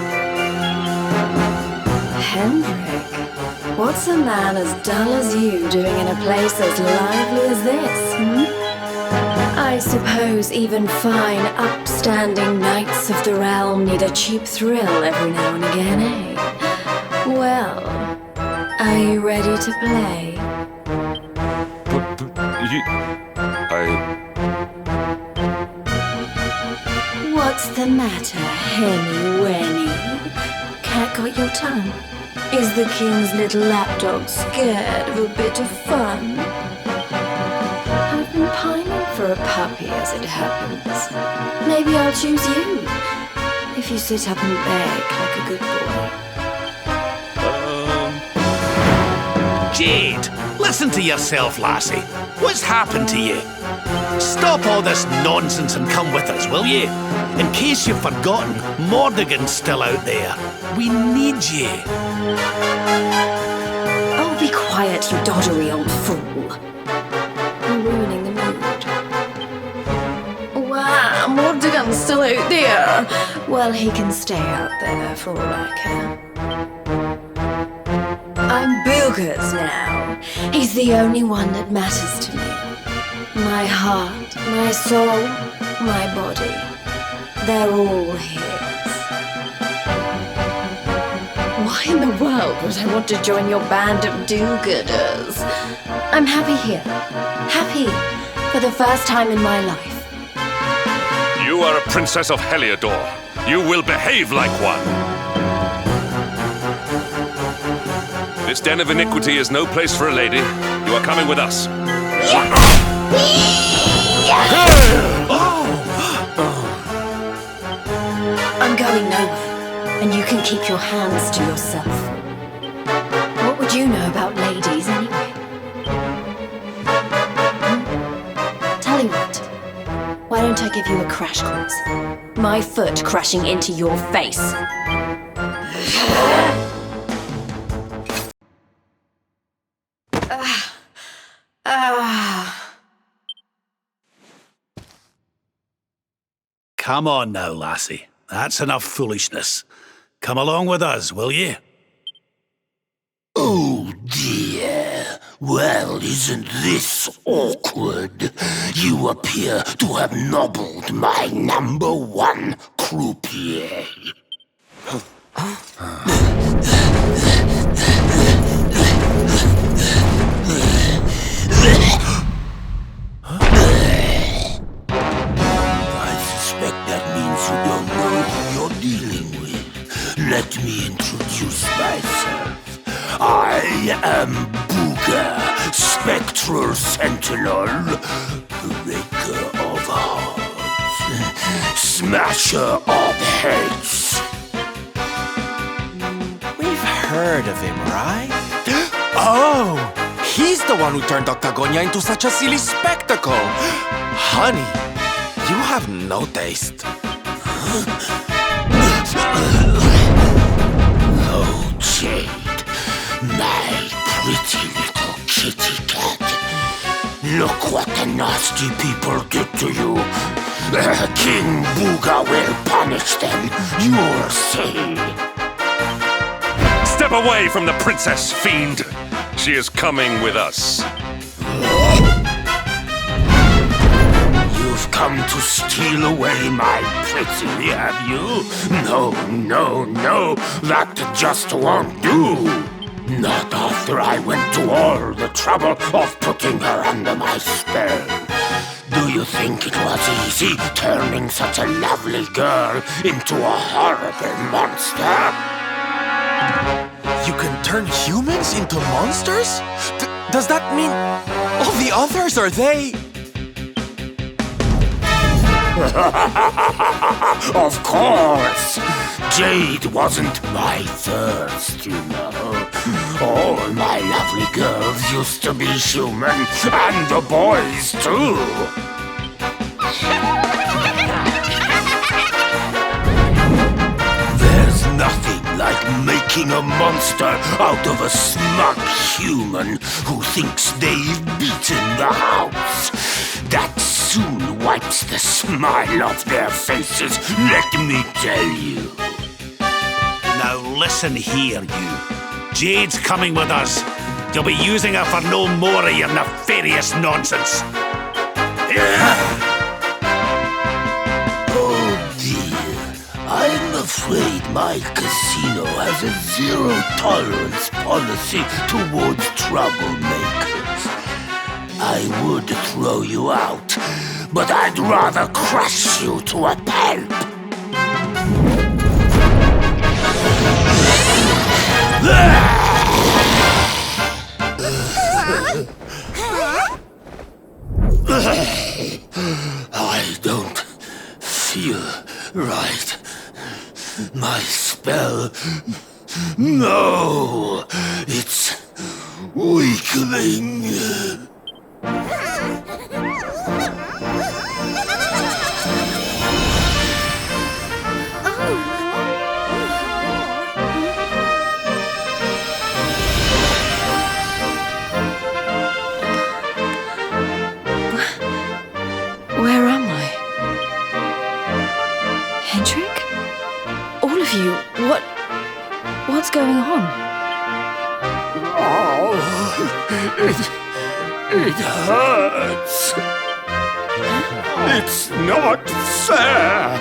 Hendrik, what's a man as dull as you doing in a place as lively as this, I suppose even fine, upstanding knights of the realm need a cheap thrill every now and again, eh? Well, are you ready to play? What's the matter, Henny Wenny? Cat got your tongue? Is the king's little lapdog scared of a bit of fun? I've been pining for a puppy as it happens. Maybe I'll choose you, if you sit up and beg like a good boy. Jade, listen to yourself, lassie. What's happened to you? Stop all this nonsense and come with us, will you? In case you've forgotten, Mordigan's still out there. We need you. Oh, be quiet, you doddery old fool. You're ruining the mood. Wow, Mordigan's still out there. Well, he can stay out there for all I care. I'm Boogers now. He's the only one that matters to me. My heart, my soul, my body. They're all his. Why in the world would I want to join your band of do-gooders? I'm happy here. Happy for the first time in my life. You are a princess of Heliodor. You will behave like one. This den of iniquity is no place for a lady. You are coming with us. I'm going nowhere, and you can keep your hands to yourself. What would you know about ladies, anyway? Tell you what, why don't I give you a crash course? My foot crashing into your face. Come on now, lassie. That's enough foolishness. Come along with us, will you? Oh dear. Well, isn't this awkward? You appear to have nobbled my #1 croupier. Let me introduce myself. I am Booga, Spectral Sentinel, Breaker of Hearts, Smasher of Heads. We've heard of him, right? Oh, he's the one who turned Octagonia into such a silly spectacle. Honey, you have no taste. Oh, Jade, my pretty little kitty cat. Look what the nasty people did to you. King Booga will punish them, you'll see. Step away from the princess, fiend. She is coming with us. You've come to steal away my pretty, have you? No, no, no, that just won't do. Not after I went to all the trouble of putting her under my spell. Do you think it was easy turning such a lovely girl into a horrible monster? You can turn humans into monsters? Does that mean all the others are they? Of course! Jade wasn't my first, you know. All my lovely girls used to be human, and the boys too. There's nothing making a monster out of a smug human who thinks they've beaten the house. That soon wipes the smile off their faces, let me tell you. Now listen here, you. Jade's coming with us. You'll be using her for no more of your nefarious nonsense. Oh dear, I'm afraid my casino has a zero-tolerance policy towards troublemakers. I would throw you out, but I'd rather crush you to a pulp. I don't feel right. My spell... No! It's weakening. Where am I? Hendrik? All of you, what's going on? Oh, it hurts. It's not fair.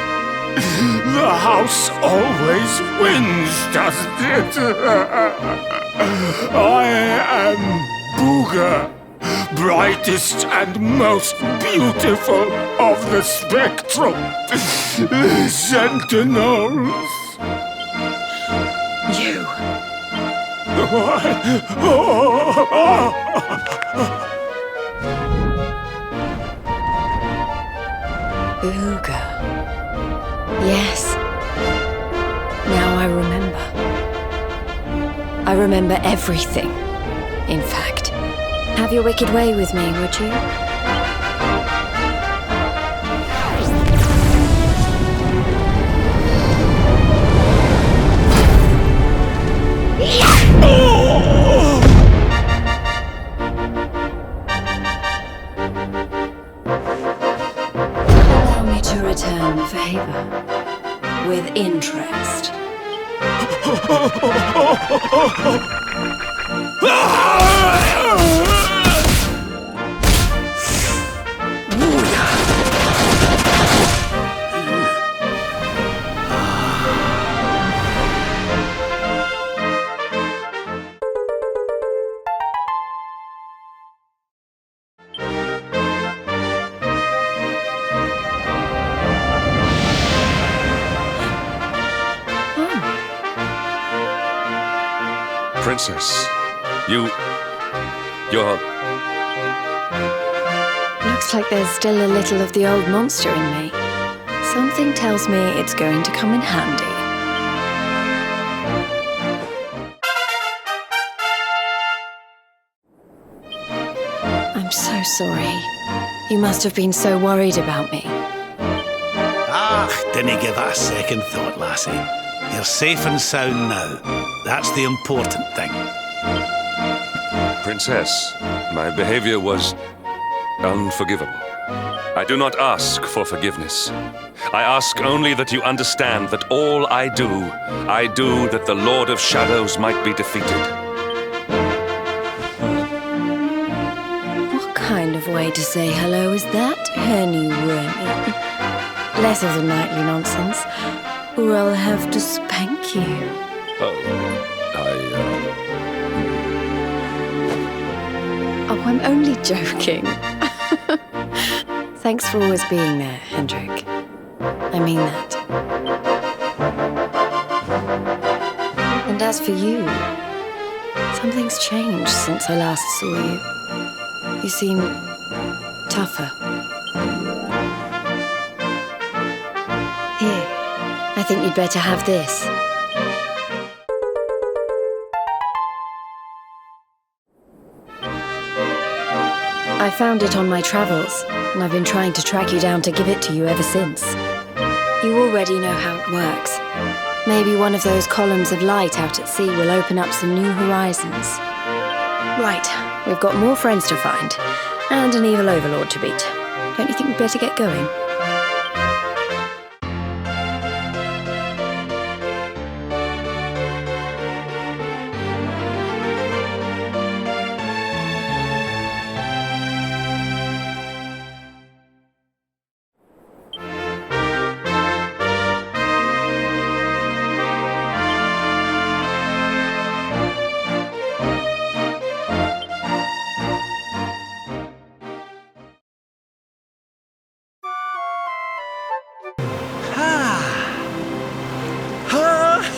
The house always wins, doesn't it? I am Booger, brightest and most beautiful of the spectrum. Sentinels. You. Booger. Yes. Now I remember. I remember everything, in fact. Have your wicked way with me, would you? Allow me to return the favor with interest. Princess, you're... Looks like there's still a little of the old monster in me. Something tells me it's going to come in handy. I'm so sorry. You must have been so worried about me. Didn't give it a second thought, lassie. You're safe and sound now. That's the important thing. Princess, my behavior was unforgivable. I do not ask for forgiveness. I ask only that you understand that all I do that the Lord of Shadows might be defeated. What kind of way to say hello is that, Henny Wormy? Less of the nightly nonsense, or I'll have to spank you. Oh, I'm only joking. Thanks for always being there, Hendrik. I mean that. And as for you, something's changed since I last saw you. You seem tougher. Here, I think you'd better have this. I found it on my travels, and I've been trying to track you down to give it to you ever since. You already know how it works. Maybe one of those columns of light out at sea will open up some new horizons. Right, we've got more friends to find, and an evil overlord to beat. Don't you think we'd better get going?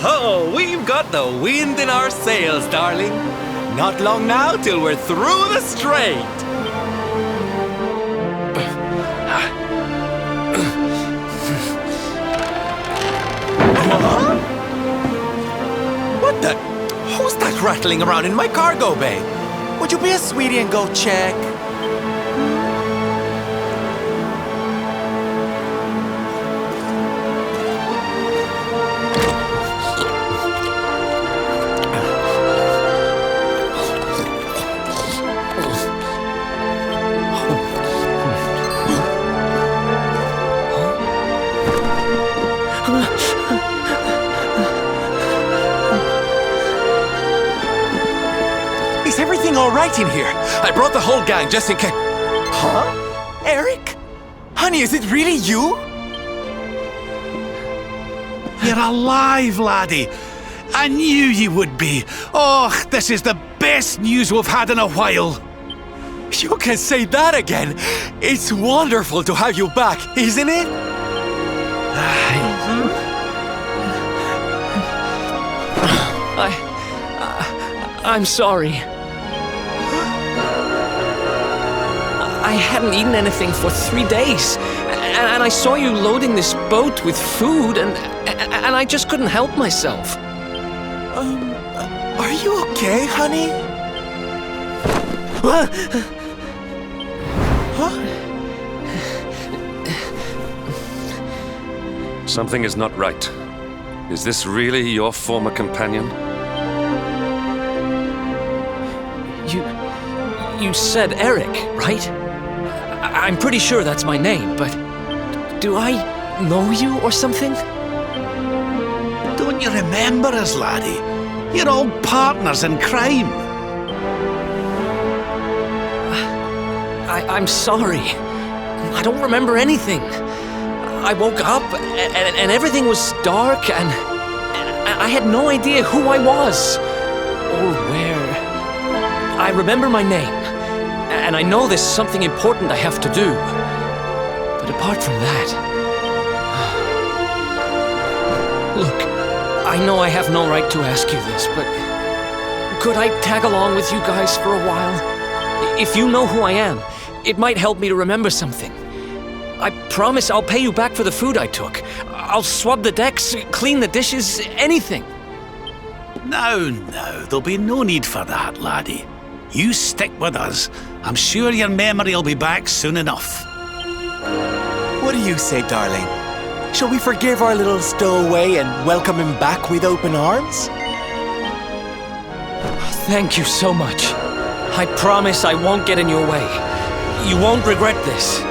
Oh, we've got the wind in our sails, darling. Not long now till we're through the strait. What the? Who's that rattling around in my cargo bay? Would you be a sweetie and go check? Is everything all right in here? I brought the whole gang just in case. Huh? Eric? Honey, is it really you? You're alive, laddie. I knew you would be. Oh, this is the best news we've had in a while. You can say that again. It's wonderful to have you back, isn't it? I'm sorry. I hadn't eaten anything for 3 days, and I saw you loading this boat with food, and I just couldn't help myself. Are you okay, honey? Huh? Something is not right. Is this really your former companion? You said Eric, right? I'm pretty sure that's my name, but do I know you or something? Don't you remember us, laddie? You're all partners in crime. I'm sorry. I don't remember anything. I woke up and everything was dark and I had no idea who I was or where. I remember my name, and I know there's something important I have to do. But apart from that... Look, I know I have no right to ask you this, but could I tag along with you guys for a while? If you know who I am, it might help me to remember something. I promise I'll pay you back for the food I took. I'll swab the decks, clean the dishes, anything. No, there'll be no need for that, laddie. You stick with us. I'm sure your memory will be back soon enough. What do you say, darling? Shall we forgive our little stowaway and welcome him back with open arms? Thank you so much. I promise I won't get in your way. You won't regret this.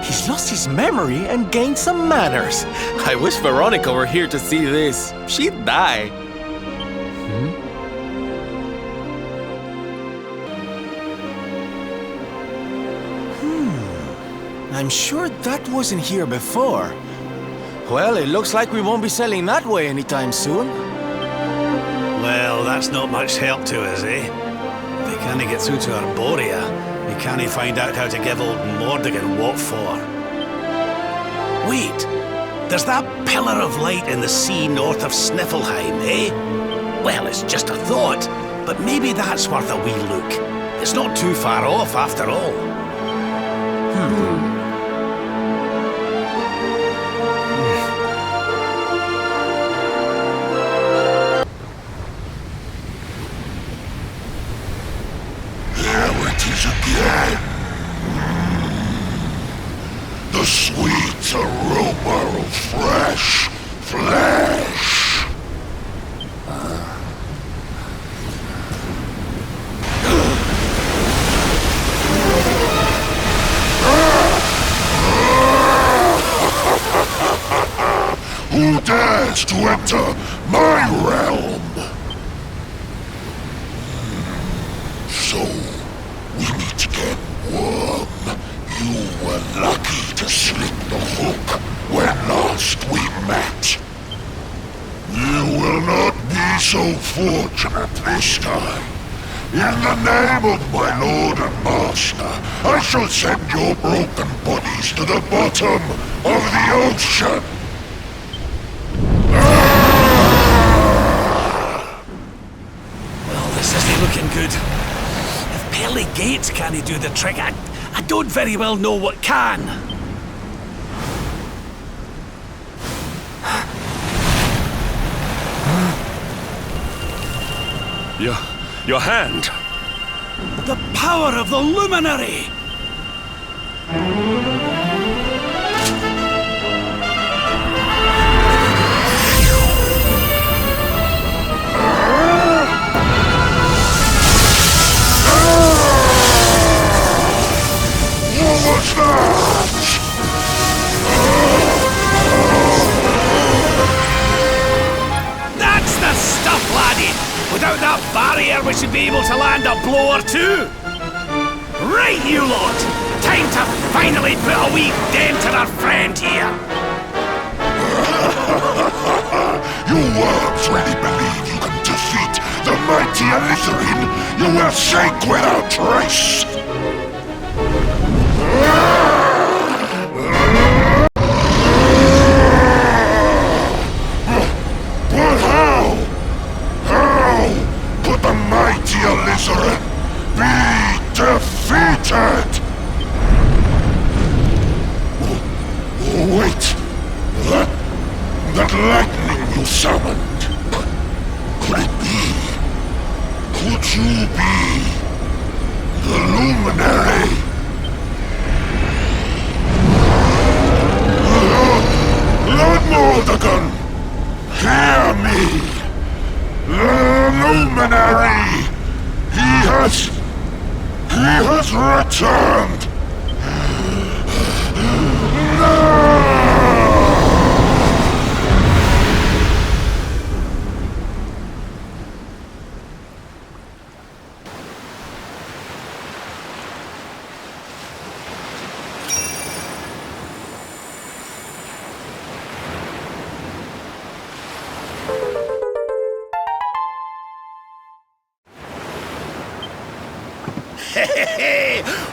He's lost his memory and gained some manners. I wish Veronica were here to see this. She'd die. I'm sure that wasn't here before. Well, it looks like we won't be sailing that way anytime soon. Well, that's not much help to us, eh? If we can't get through to Arborea, we can't find out how to give old Mordigan what for. Wait, there's that pillar of light in the sea north of Sniffelheim, eh? Well, it's just a thought, but maybe that's worth a wee look. It's not too far off, after all. the sweet aroma of fresh flesh. Who dares to enter my realm? So, we meet again, worm. You were lucky to slip the hook when last we met. You will not be so fortunate this time. In the name of my lord and master, I shall send your broken bodies to the bottom of the ocean. Well, this isn't looking good. If pearly gates can't do the trick, I don't very well know what can. Your hand! The power of the luminary! What was that? That's the stuff, laddie! Without that barrier, we should be able to land a blow or two. Right, you lot! Time to finally put a wee dent in our friend here. You worms really believe you can defeat the mighty Elusive? You will sink without trace. But how? How could the mighty Elusive be defeated? Oh, wait. That lightning you summoned. Could it be? Could you be the luminary? Lord Mordegon, hear me. The luminary. He has returned. No!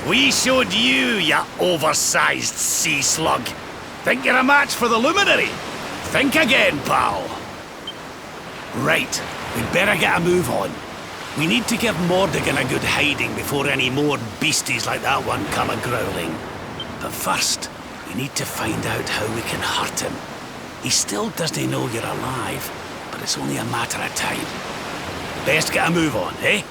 We showed you, ya oversized sea slug. Think you're a match for the luminary? Think again, pal. Right, we'd better get a move on. We need to give Mordegon a good hiding before any more beasties like that one come a-growling. But first, we need to find out how we can hurt him. He still doesn't know you're alive, but it's only a matter of time. Best get a move on, eh?